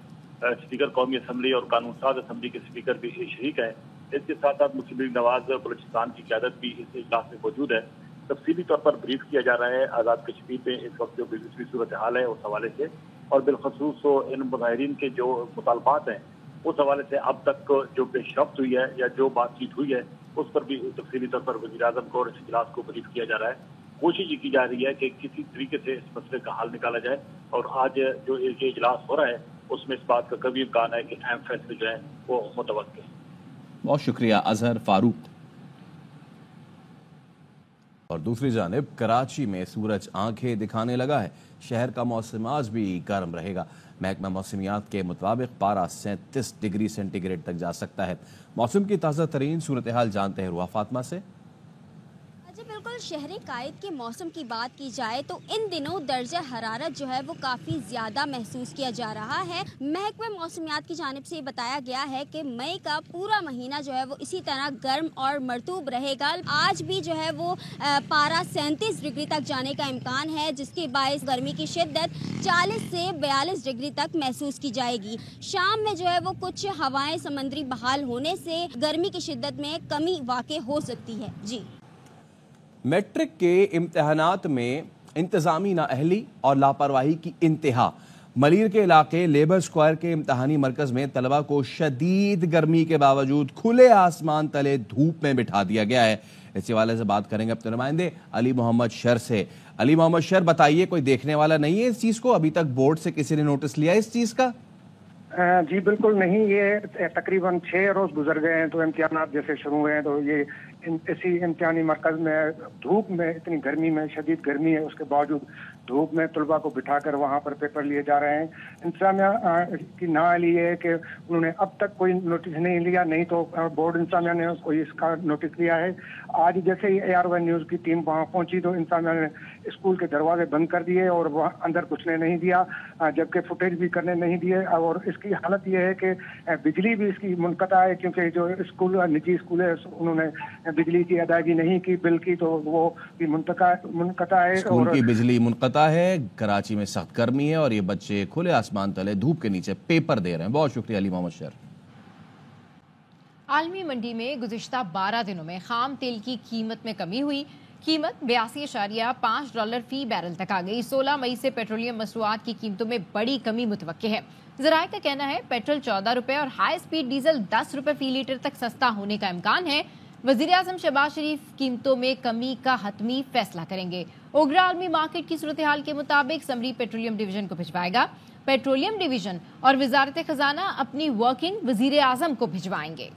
स्पीकर कौमी असम्बली और कानून साज असम्बली के स्पीकर भी शरीक है। इसके साथ साथ मुस्लिम लीग नवाज बलूचिस्तान की क़यादत भी इस इजलास में मौजूद है। तफसीली तौर पर ब्रीफ किया जा रहा है आज़ाद कश्मीर में इस वक्त जो बिगड़ती सूरत हाल है उस हवाले से और बिलखसूस इन मुजाहिरीन के जो मुतालबात हैं उस हवाले से अब तक जो पेशरफ्त हुई है या जो बातचीत हुई है उस पर भी तफसीली तौर पर वज़ीर आज़म को और इस इजलास को ब्रीफ किया जा रहा है। कोशिश ये की जा रही है कि किसी तरीके से इस मसले का हल निकाला जाए और आज जो ये इजलास हो रहा है उसमें इस बात का कभी इम्कान है कि अहम फैसले जो है वो मुतवक्किल है। बहुत शुक्रिया अजहर फारूक। और दूसरी जानिब कराची में सूरज आंखें दिखाने लगा है। शहर का मौसम आज भी गर्म रहेगा। महकमा मौसमियात के मुताबिक पारा 37 डिग्री सेंटीग्रेड तक जा सकता है। मौसम की ताज़ा तरीन सूरत हाल जानते हैं रुआ फातिमा से। जी बिल्कुल, शहरी कायद के मौसम की बात की जाए तो इन दिनों दर्जा हरारत जो है वो काफ़ी ज़्यादा महसूस किया जा रहा है। महकमा मौसमियात की जानिब से बताया गया है कि मई का पूरा महीना जो है वो इसी तरह गर्म और मरतूब रहेगा। आज भी जो है वो पारा 37 डिग्री तक जाने का इम्कान है जिसके बायस गर्मी की शिद्दत 40 से 42 डिग्री तक महसूस की जाएगी। शाम में जो है वो कुछ हवाएं समंदरी बहाल होने से गर्मी की शिद्दत में कमी वाक़ई हो सकती है। जी मैट्रिक के इम्तहानात में इंतजामी नाअहली और लापरवाही की इंतहा। मलीर के इलाके लेबर स्क्वायर के इम्तहानी मरकज में तलबा को शदीद गर्मी के बावजूद खुले आसमान तले धूप में बिठा दिया गया है। इस हवाले से बात करेंगे अपने नुमाइंदे अली मोहम्मद शर से। अली मोहम्मद शर, बताइए, कोई देखने वाला नहीं है इस चीज को? अभी तक बोर्ड से किसी ने नोटिस लिया इस चीज का? जी बिल्कुल नहीं, ये तकरीबन 6 रोज गुजर गए हैं तो इम्तिहानात जैसे शुरू हुए हैं तो ये इसी इम्तिहानी मरकज में धूप में इतनी गर्मी में शदीद गर्मी है उसके बावजूद धूप में तलबा को बिठाकर वहाँ पर पेपर लिए जा रहे हैं। इंतजामिया की नाअहली ये है कि उन्होंने अब तक कोई नोटिस नहीं लिया, नहीं तो बोर्ड इंतजामिया ने कोई इसका नोटिस लिया है। आज जैसे ही AR1 न्यूज़ की टीम वहाँ पहुंची तो इंतजामिया ने स्कूल के दरवाजे बंद कर दिए और वहाँ अंदर घुसने नहीं दिया, जबकि फुटेज भी करने नहीं दिए। और इसकी हालत ये है कि बिजली भी इसकी मुनक़ता है, क्योंकि जो स्कूल निजी स्कूल है उन्होंने बिजली की अदायगी नहीं की, बिल की, तो वो भी मुनक़ता है। स्कूल की बिजली मुनक़ता है, कराची में सख्त गर्मी है और ये बच्चे खुले आसमान तले धूप के नीचे पेपर दे रहे हैं। बहुत शुक्रिया अली मोहम्मद शर। आलमी मंडी में गुज़िश्ता 12 दिनों में खाम तेल की कीमत में कमी हुई। कीमत $82.5 फी बैरल तक आ गई। 16 मई से पेट्रोलियम मसनूआत की कीमतों में बड़ी कमी मुतवक्के है। ज़राए का कहना है पेट्रोल ₹14 और हाई स्पीड डीजल ₹10 फी लीटर तक सस्ता होने का इम्कान है। वज़ीर-ए-आज़म शहबाज शरीफ कीमतों में कमी का हतमी फैसला करेंगे। ओगरा आलमी मार्केट की सूरत हाल के मुताबिक समरी पेट्रोलियम डिवीजन को भिजवाएगा। पेट्रोलियम डिवीजन और वजारत खजाना अपनी वर्किंग वज़ीर-ए-आज़म को भिजवाएंगे।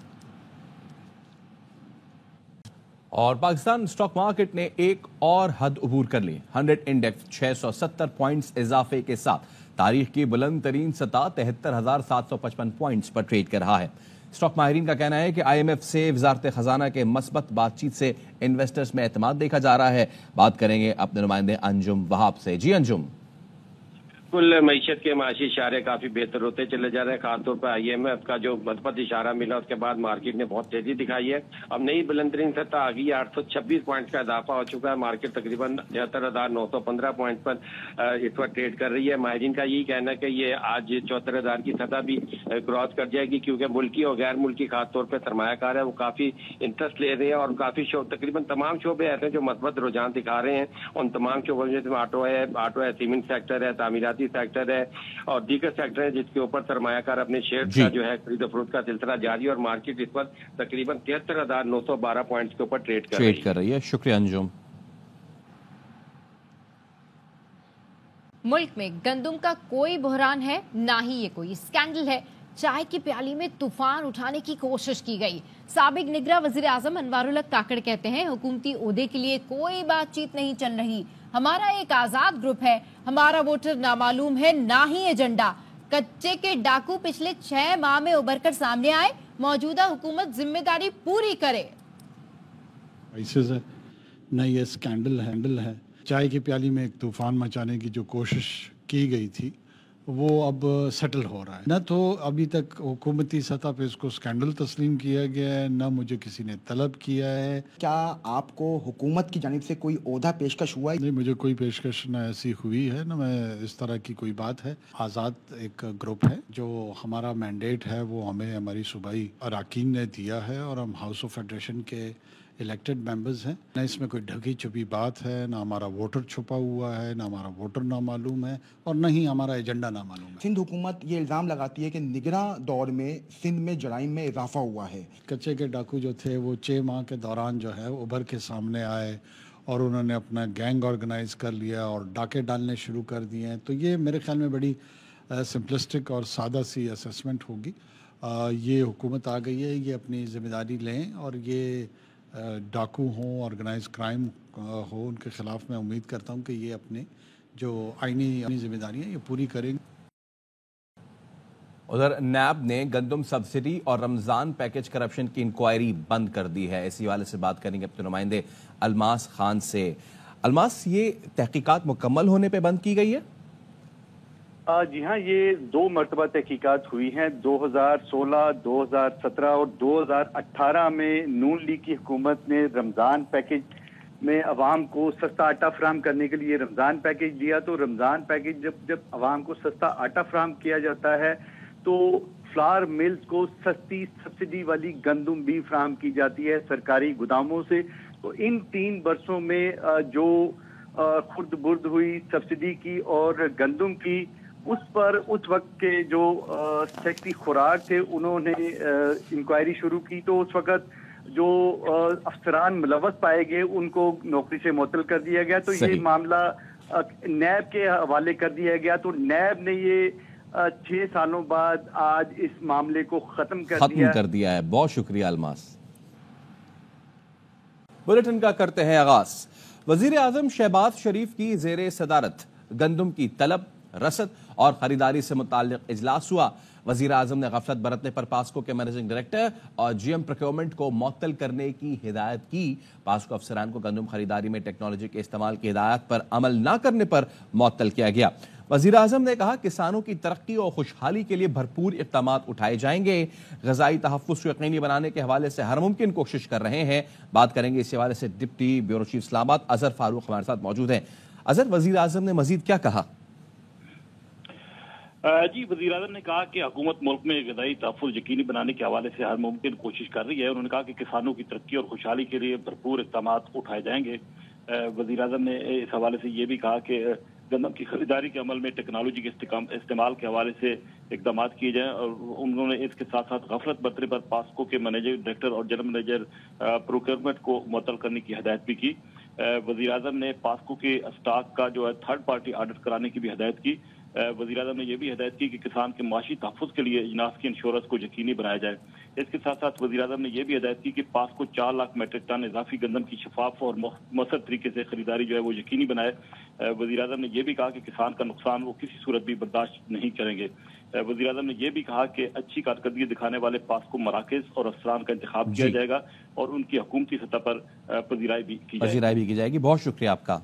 और पाकिस्तान स्टॉक मार्केट ने एक और हद अबूर कर ली। 100 इंडेक्स 670 पॉइंट्स इजाफे के साथ तारीख की बुलंद तरीन सतह 73,755 पॉइंट्स पर ट्रेड कर रहा है। स्टॉक माहिरीन का कहना है कि IMF से वजारत खजाना के मस्बत बातचीत से इन्वेस्टर्स में एतमाद देखा जा रहा है। बात करेंगे अपने नुमाइंदे अंजुम वहाब से। जी अंजुम। कुल मईशत के माशी इशारे काफी बेहतर होते चले जा रहे हैं। खासतौर पर IMF का जो मस्बत इशारा मिला उसके बाद मार्केट ने बहुत तेजी दिखाई है। अब नई बुलंदतरीन सतह आ गई है। 826 पॉइंट का इजाफा हो चुका है। मार्केट तकरीबन 73,915 पॉइंट पर इस वक्त ट्रेड कर रही है। माहिरीन का यही कहना है कि ये आज 74,000 की सतह भी क्रॉस कर जाएगी, क्योंकि मुल्की और गैर मुल्की खासतौर पर सरमायाकार है वो काफी इंटरेस्ट ले रहे हैं और काफी तकरीबन तमाम शोबे ऐसे हैं जो मस्बत रुझान दिखा रहे हैं। उन तमाम शोबों में जैसे ऑटो है, सीमेंट सेक्टर है, तामीराती सेक्टर है और दीगर सेक्टर है जिसके ऊपर सरमायाकार अपने शेयर का जो है खरीद फरोख्त का सिलसिला जारी है और मार्केट इस पर तकरीबन 73,912 पॉइंट्स के ऊपर ट्रेड कर रही है। शुक्रिया अंजुम। मुल्क में गंदुम का कोई बहरान है, ना ही ये कोई स्कैंडल है। चाय की प्याली में तूफान उठाने की कोशिश की गई। साबिक निगरान वज़ीर-ए-आज़म अनवारुल हक काकड़ कहते हैं हुकूमती ओहदे के लिए कोई बातचीत नहीं चल रही। हमारा एक आजाद ग्रुप है, हमारा वोटर नामालूम है, ना ही एजेंडा। कच्चे के डाकू पिछले 6 माह में उभर कर सामने आए। मौजूदा हुकूमत जिम्मेदारी पूरी करे। न ये स्कैंडल है। चाय की प्याली में एक तूफान मचाने की जो कोशिश की गई थी वो अब सेटल हो रहा है। न तो अभी तक हुकूमती सतह पे इसको स्कैंडल तस्लीम किया गया है, न मुझे किसी ने तलब किया है। क्या आपको हुकूमत की जानिब से कोई ओहदा पेशकश हुआ है? नहीं, मुझे कोई पेशकश न ऐसी हुई है, न मैं इस तरह की कोई बात है। आज़ाद एक ग्रुप है, जो हमारा मैंडेट है वो हमें हमारी सूबाई अरकान ने दिया है और हम हाउस ऑफ फेडरेशन के इलेक्टेड मेंबर्स हैं। न इसमें कोई ढकी छुपी बात है, न हमारा वोटर छुपा हुआ है, न हमारा वोटर नामालूम है और न ही हमारा एजेंडा नामालूम है। सिंध हुकूमत ये इल्ज़ाम लगाती है कि निगरान दौर में सिंध में जराइम में इजाफा हुआ है। कच्चे के डाकू जो थे वो 6 माह के दौरान जो है उभर के सामने आए और उन्होंने अपना गैंग ऑर्गेनाइज कर लिया और डाके डालने शुरू कर दिए हैं। तो ये मेरे ख्याल में बड़ी सिंपलिस्टिक और सादा सी असेसमेंट होगी। ये हुकूमत आ गई है, ये अपनी ज़िम्मेदारी लें और ये डाकू हों, ऑर्गेनाइज क्राइम हो, उनके खिलाफ मैं उम्मीद करता हूं कि ये अपने जो आईनी जिम्मेदारियां ये पूरी करेंगे। उधर नैब ने गंदम सब्सिडी और रमजान पैकेज करप्शन की इंक्वायरी बंद कर दी है। इसी वाले से बात करेंगे अपने नुमाइंदे अलमास खान से। अलमास, ये तहकीकात मुकम्मल होने पे बंद की गई है? जी हाँ, ये 2 मरतबा तहकीकात हुई हैं। 2016, 2017 और 2018 में नून लीग की हुकूमत ने रमज़ान पैकेज में अवाम को सस्ता आटा फराहम करने के लिए रमज़ान पैकेज दिया। तो रमज़ान पैकेज जब अवाम को सस्ता आटा फराहम किया जाता है तो फ्लावर मिल्स को सस्ती सब्सिडी वाली गंदम भी फराहम की जाती है सरकारी गोदामों से। तो इन 3 बरसों में जो खुर्द बुर्द हुई सब्सिडी की और गंदम की, उस पर उस वक्त के जो सेक्रेटरी खुराक थे उन्होंने इंक्वायरी शुरू की। तो उस वक्त जो अफसरान मुलव्वस पाए गए उनको नौकरी से मुअत्तल कर दिया गया। तो ये मामला नैब के हवाले कर दिया गया। तो नैब ने ये 6 सालों बाद आज इस मामले को खत्म कर दिया है। बहुत शुक्रिया अलमास। बुलेटिन का करते हैं आगाज। वजीर आजम शहबाज शरीफ की जेर सदारत गंदम की तलब, रसद और खरीदारी से मुताल्लिक इजलास हुआ। वजीर आजम ने गफलत बरतने पर पास्को के मैनेजिंग डायरेक्टर और जीएम प्रोक्योरमेंट को मुअत्तल करने की हिदायत की। पास्को अफसरान को गंदम खरीदारी में टेक्नोलॉजी के इस्तेमाल की हिदायत पर अमल न करने पर मुअत्तल किया गया। वजीर आजम ने कहा किसानों की तरक्की और खुशहाली के लिए भरपूर इक़दाम उठाए जाएंगे। ग़िज़ाई तहफ़्फ़ुज़ को यकीनी बनाने के हवाले से हर मुमकिन कोशिश कर रहे हैं। बात करेंगे इस हवाले से deputy bureau chief Islamabad Azhar Farooq हमारे साथ मौजूद हैं। अजहर, वजीर आजम ने मजीद क्या कहा? जी, वज़ीर आज़म ने कहा कि हुकूमत मुल्क में ग़िज़ाई तहफ़्फ़ुज़ यकीनी बनाने के हवाले से हर मुमकिन कोशिश कर रही है। उन्होंने कहा कि किसानों की तरक्की और खुशहाली के लिए भरपूर इक़दाम उठाए जाएंगे। वज़ीर आज़म ने इस हवाले से ये भी कहा कि गंदम की खरीदारी के अमल में टेक्नोलॉजी के इस्तेमाल के हवाले से इक़दाम किए जाएँ। और उन्होंने इसके साथ साथ गफलत बरतने पर पास्को के मैनेजिंग डायरेक्टर और जनरल मैनेजर प्रोक्योरमेंट को मुअत्तल करने की हिदायत भी की। वज़ीर आज़म ने पास्को के स्टॉक का जो है थर्ड पार्टी ऑडिट कराने की भी हिदायत की। वज़ीर आज़म ने यह भी हिदायत की कि किसान के माशी तहफ़्फ़ुज़ के लिए अजनास की इंश्योरेंस को यकीनी बनाया जाए। इसके साथ साथ वज़ीर आज़म ने यह भी हिदायत की कि पास्को 4 लाख मेट्रिक टन इजाफी गंदम की शफाफ और मौसर तरीके से खरीदारी जो है वो यकीनी बनाए। वज़ीर आज़म ने यह भी कहा कि किसान का नुकसान वो किसी सूरत भी बर्दाश्त नहीं करेंगे। वज़ीर आज़म ने यह भी कहा कि अच्छी कारकर्दगी दिखाने वाले पास्को मराकज़ और अफसरान का इंतखाब किया जाएगा और उनकी हुकूमती सतह पर पजीराई भी की जाएगी। बहुत शुक्रिया आपका।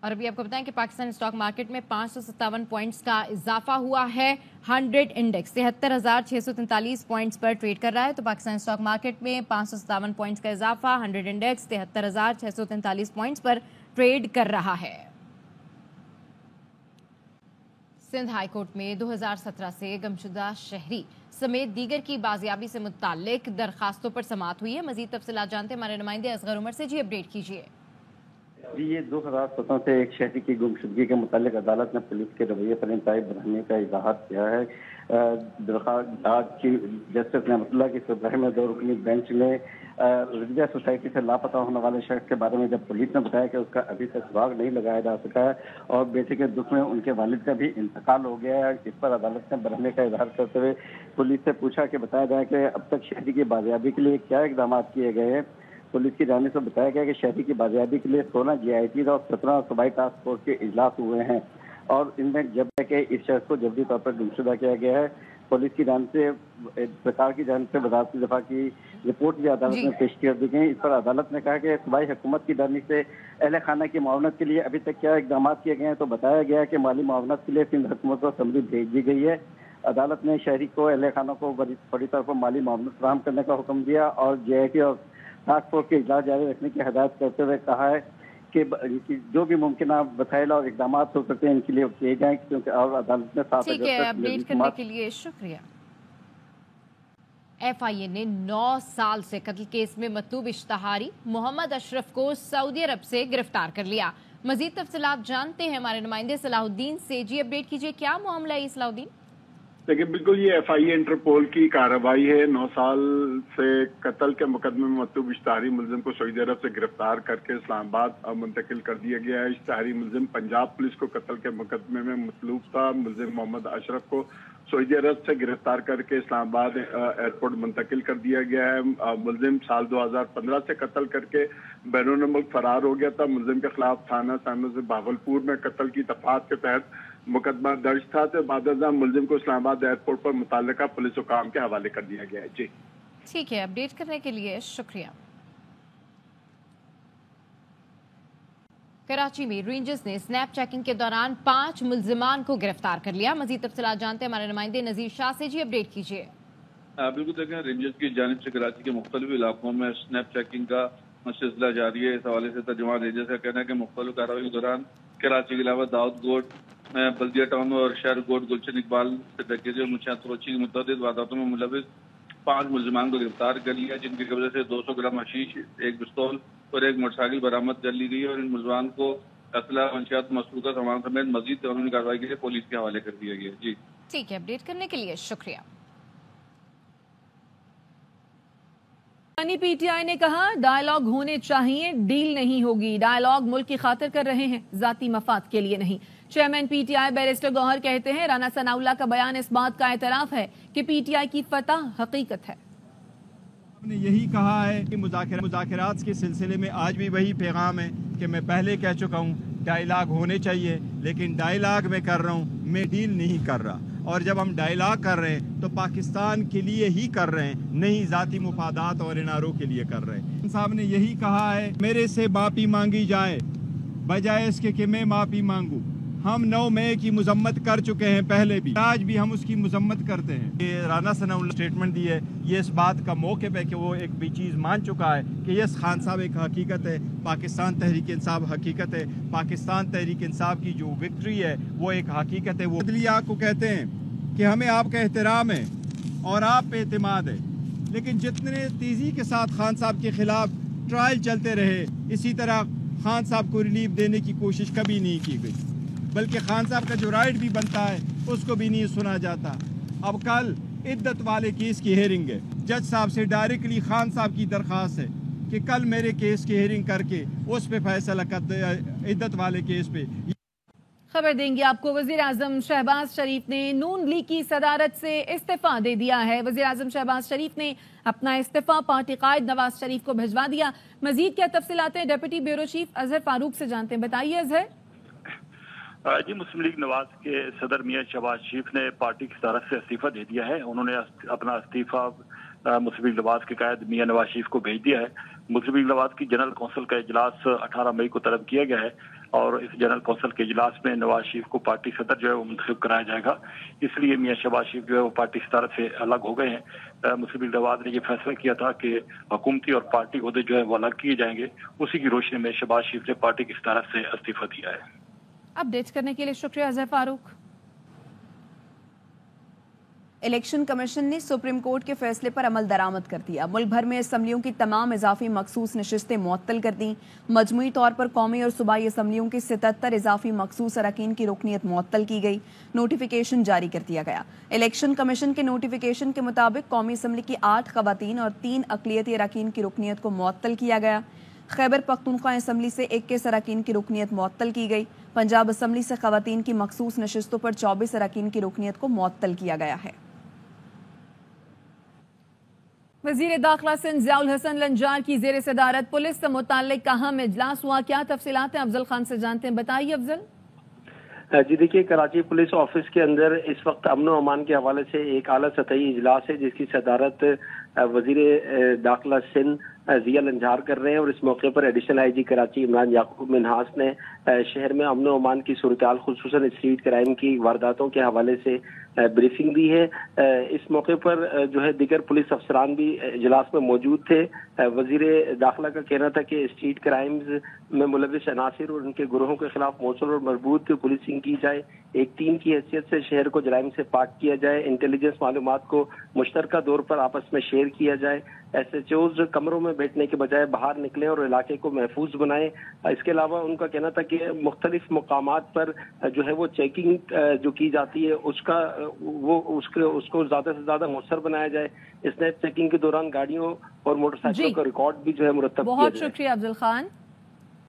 और अभी आपको बताएं कि पाकिस्तान स्टॉक मार्केट में 557 पॉइंट्स का इजाफा हुआ है। 100 इंडेक्स 73,643 पॉइंट्स पर ट्रेड कर रहा है। तो पाकिस्तान स्टॉक मार्केट में 557 पॉइंट्स का इजाफा, 100 इंडेक्स 73,643 पॉइंट्स पर ट्रेड कर रहा है। सिंध हाई कोर्ट में 2017 से गुमशुदा शहरी समेत दीगर की बाजियाबी से मुताल्लिक दरखास्तों पर समाअत हुई है। मजीद तफसीलात जानते हैं हमारे नुमाइंदे असगर उमर से। जी, अपडेट कीजिए। जी, ये 2017 से एक शहरी की गुमशुदगी के मुतालिक अदालत ने पुलिस के रवैये पर इंतहाई बढ़ाने का इजहार किया है। दरखास्त आज की जस्टिस नेमतुल्लाह की सुबह में 2 रुकनी बेंच ने रिजविया सोसाइटी से लापता होने वाले शख्स के बारे में जब पुलिस ने बताया कि उसका अभी तक सुराग नहीं लगाया जा सका है और बेटे के दुख में उनके वालिद का भी इंतकाल हो गया है, इस पर अदालत ने बढ़ने का इजहार करते हुए पुलिस से पूछा कि बताया जाए कि अब तक शहरी की बाजियाबी के लिए क्या इकदाम किए गए हैं। पुलिस की जानिब से बताया गया कि शहरी की बाजियाबी के लिए 16 GIT और 17 सूबाई टास्क फोर्स के इजलास हुए हैं और इनमें जब तक इस शख्स को जल्दी तौर पर गुमशुदा किया गया है। पुलिस की जानिब से सरकार की जानिब से वजारती दफा की रिपोर्ट भी अदालत में पेश कर दी गई। इस पर अदालत ने कहा कि सूबाई हुकूमत की जानिब से अहले खाना की मुआवनत के लिए अभी तक क्या इकदाम किए गए हैं। तो बताया गया कि माली मुआवनत के लिए सिंध हुकूमत को समरी भेज दी गई है। अदालत ने शहरी को अहले खाना को बड़ी तौर पर माली मुआवनत फराहम करने का हुक्म दिया और GIT और टास्क फोर्स के इजलास जारी रखने की हिदायत करते हुए कहा है कि जो भी मुमकिन वसाइल और इकदाम हो सकते हैं इनके लिए किए जाएं, क्योंकि और अदालत ने 7 ठीक है। अपडेट करने के लिए शुक्रिया। FIA ने 9 साल से कत्ल केस में मतलूब इश्तहारी मोहम्मद अशरफ को सऊदी अरब से गिरफ्तार कर लिया। मजीद तफसीलात जानते हैं हमारे नुमाइंदे सलाहुद्दीन से। जी, अपडेट कीजिए, क्या मामला है सलाहुद्दीन? देखिए, बिल्कुल ये FIA इंटरपोल की कार्रवाई है। 9 साल से कत्ल के मुकदमे में मतलूब इश्तहारी मुलजिम को सऊदी अरब से गिरफ्तार करके इस्लामाबाद मुंतकिल कर दिया गया है। इश्तहारी मुलजिम पंजाब पुलिस को कत्ल के मुकदमे में मतलूब था। मुलजिम मोहम्मद अशरफ को सऊदी अरब से गिरफ्तार करके इस्लामाबाद एयरपोर्ट मुंतकिल कर दिया गया है। मुलजिम साल 2015 से कत्ल करके बैरून मुल्क फरार हो गया था। मुलजिम के खिलाफ थाना सामने से भावलपुर में कत्ल की दफात के तहत मुकदमा दर्ज था। तो बाद मुलजिम को इस्लामाबाद एयरपोर्ट पर मुतल्लिका पुलिस हुकाम के हवाले कर दिया गया है। जी, ठीक है। अपडेट करने के लिए शुक्रिया। कराची में रेंजर्स ने स्नैप चेकिंग के दौरान 5 मुल्जिमान को गिरफ्तार कर लिया। मजीद तफसीलात जानते हैं हमारे नुमाइंदे नजीर शाह से। जी, अपडेट कीजिए। बिल्कुल, देखें, रेंजर्स की जानिब से कराची के मुख्तलिफ इलाकों में स्नैप चेकिंग का सिलसिला जारी है। इस हवाले से तर्जुमान रेंजर्स का कहना है कि मुख्तलिफ कार्रवाई के दौरान कराची के अलावा दाऊद गोड, बल्दिया टाउन और शहर गोड, गुलशन इकबाल से डकैती और मुनशियात फरोशी की मुतअद्दिद वारदातों में मुलविस 5 मुल्जिमान को गिरफ्तार कर लिया, जिनकी कब्जे से 200 ग्राम हशीश, 1 पिस्तौल और 1 मोटरसाइकिल बरामद कर ली गई है और इन मुल्जिमान को असला, मंशियात, मसरूका सामान समेत मजीद कानूनी कार्रवाई के लिए पुलिस के हवाले कर दिया गया। जी, ठीक है। अपडेट करने के लिए शुक्रिया। PTI ने कहा डायलॉग होने चाहिए, डील नहीं होगी। डायलॉग मुल्क की खातिर कर रहे हैं, जाती मफाद के लिए नहीं। चेयरमैन PTI बैरिस्टर गौहर कहते हैं राना सनाउल्लाह का बयान इस बात का एतराफ है कि PTI की फतह हकीकत है। हमने यही कहा है कि मुज़ाकरात के सिलसिले में आज भी वही पैगाम है कि मैं पहले कह चुका हूँ डायलॉग होने चाहिए, लेकिन डायलॉग मैं कर रहा हूँ, मैं डील नहीं कर रहा। और जब हम डायलॉग कर रहे हैं तो पाकिस्तान के लिए ही कर रहे हैं, नहीं ज़ाती मुफादात और एनआरओ के लिए कर रहे हैं। साहब ने यही कहा है मेरे से माफ़ी मांगी जाए बजाय इसके कि मैं माफ़ी मांगूं। हम 9 मई की मजम्मत कर चुके हैं पहले भी, आज भी हम उसकी मजम्मत करते हैं। ये राना सनाउल्लाह ने स्टेटमेंट दी है, ये इस बात का मौक़िफ़ है कि वो एक भी चीज़ मान चुका है कि यस खान साहब एक हकीकत है, पाकिस्तान तहरीक इंसाफ हकीकत है, पाकिस्तान तहरीक इंसाफ की जो विक्ट्री है वो एक हकीकत है। वो अदलिया को कहते हैं कि हमें आपका एहतराम है और आप पे एतमाद है, लेकिन जितने तेज़ी के साथ खान साहब के ख़िलाफ़ ट्रायल चलते रहे, इसी तरह खान साहब को रिलीफ देने की कोशिश कभी नहीं की गई, बल्कि खान साहब का जो राइट भी बनता है उसको भी नहीं सुना जाता। अब कल इद्दत वाले केस की हेयरिंग है, जज साहब से डायरेक्टली खान साहब की दरख्वास्त है कि कल मेरे केस की हेयरिंग करके उस पे फैसला कर, इद्दत वाले केस पे। खबर देंगे आपको, वजीर आजम शहबाज शरीफ ने नून लीग की सदारत से इस्तीफा दे दिया है। वजीर आजम शहबाज शरीफ ने अपना इस्तीफा पार्टी कायद नवाज शरीफ को भिजवा दिया। मजीद क्या तफसीलात हैं deputy bureau chief Azhar Farooq से जानते हैं, बताइए अजहर। जी, मुस्लिम लीग नवाज के सदर मियां शहबाज शरीफ ने पार्टी की तरफ से इस्तीफा दे दिया है। उन्होंने अपना इस्तीफा मुस्लिम लीग नवाज के कायद मियां नवाज शरीफ को भेज दिया है। मुस्लिम लीग नवाज की जनरल कौंसिल का इजलास 18 मई को तलब किया गया है और इस जनरल कौंसिल के इजलास में नवाज शरीफ को पार्टी सदर जो है वो मुंतखब कराया जाएगा। इसलिए मियां शहबाज शरीफ जो है वो पार्टी की तरफ से अलग हो गए हैं। मुस्लिम लीग नवाज ने ये फैसला किया था कि हुकूमती और पार्टी ओहदे जो है वो अलग किए जाएंगे। उसी की रोशनी में शहबाज शरीफ ने पार्टी की तरफ से इस्तीफा दिया है। अपडेट करने के लिए शुक्रिया अजहर फारूक। इलेक्शन कमीशन ने सुप्रीम कोर्ट के फैसले पर अमल दरामद कर दिया। मुल्क भर में असम्बलियों की तमाम इजाफी मखसूस नशिस्तें मुअत्तल कर दी। मजमूई तौर पर कौमी और सूबाई असम्बलियों की 77 इजाफी मखसूस अरकान की रुकनीत मुअत्तल की गई। नोटिफिकेशन जारी कर दिया गया। इलेक्शन कमीशन के नोटिफिकेशन के मुताबिक कौमी असम्बली की 8 खवातीन और 3 अक़लियती अरकान की रुकनीत को मुअत्तल किया गया। खैबर पख्तूनख्वा असम्बली से 21 अरकान की रुकनीत मुअत्तल की गई। पंजाब असम्बली से खवातीन की मखसूस नशिस्तों पर 24 अरकान की रुकनीत को मुअत्तल किया गया है। वजीर दाखिला सिंध ज़ियाउल हसन लंजार की ज़ेर सदारत पुलिस से मुताल्लिक अहम इजलास हुआ, क्या तफसीलात हैं अफजल खान से जानते हैं, बताइए अफजल। जी देखिए, कराची पुलिस ऑफिस के अंदर इस वक्त अमन और अमान के हवाले से एक आला सतही इजलास है जिसकी सदारत वजीर दाखिला सिंध ज़िया लंजार कर रहे हैं और इस मौके पर एडिशनल आईजी कराची इमरान याकूब मिन्हास ने शहर में अमन और अमान की सूरत-ए-हाल खुसूसन स्ट्रीट क्राइम की वारदातों के हवाले से ब्रीफिंग दी है। इस मौके पर जो है दीगर पुलिस अफसरान भी इजलास में मौजूद थे। वजीर दाखिला का कहना था कि स्ट्रीट क्राइम्स में मुलविस अनासिर और उनके गुरोहों के खिलाफ मौसूल और मजबूत पुलिसिंग की जाए। एक टीम की हैसियत से शहर को जराइम से पाक किया जाए। इंटेलिजेंस मालूमात को मुश्तरका तौर पर आपस में शेयर किया जाए। SHOs कमरों में बैठने के बजाय बाहर निकले और इलाके को महफूज बनाए। इसके अलावा उनका कहना था कि मुख्तलिफ मकामात पर जो है वो चेकिंग जो की जाती है उसको ज्यादा से ज्यादा मौसर बनाया जाए। स्नैप चेकिंग के दौरान गाड़ियों और मोटरसाइकिलों का रिकॉर्ड भी जो है मुरतब किया जाए। बहुत शुक्रिया अफजल खान।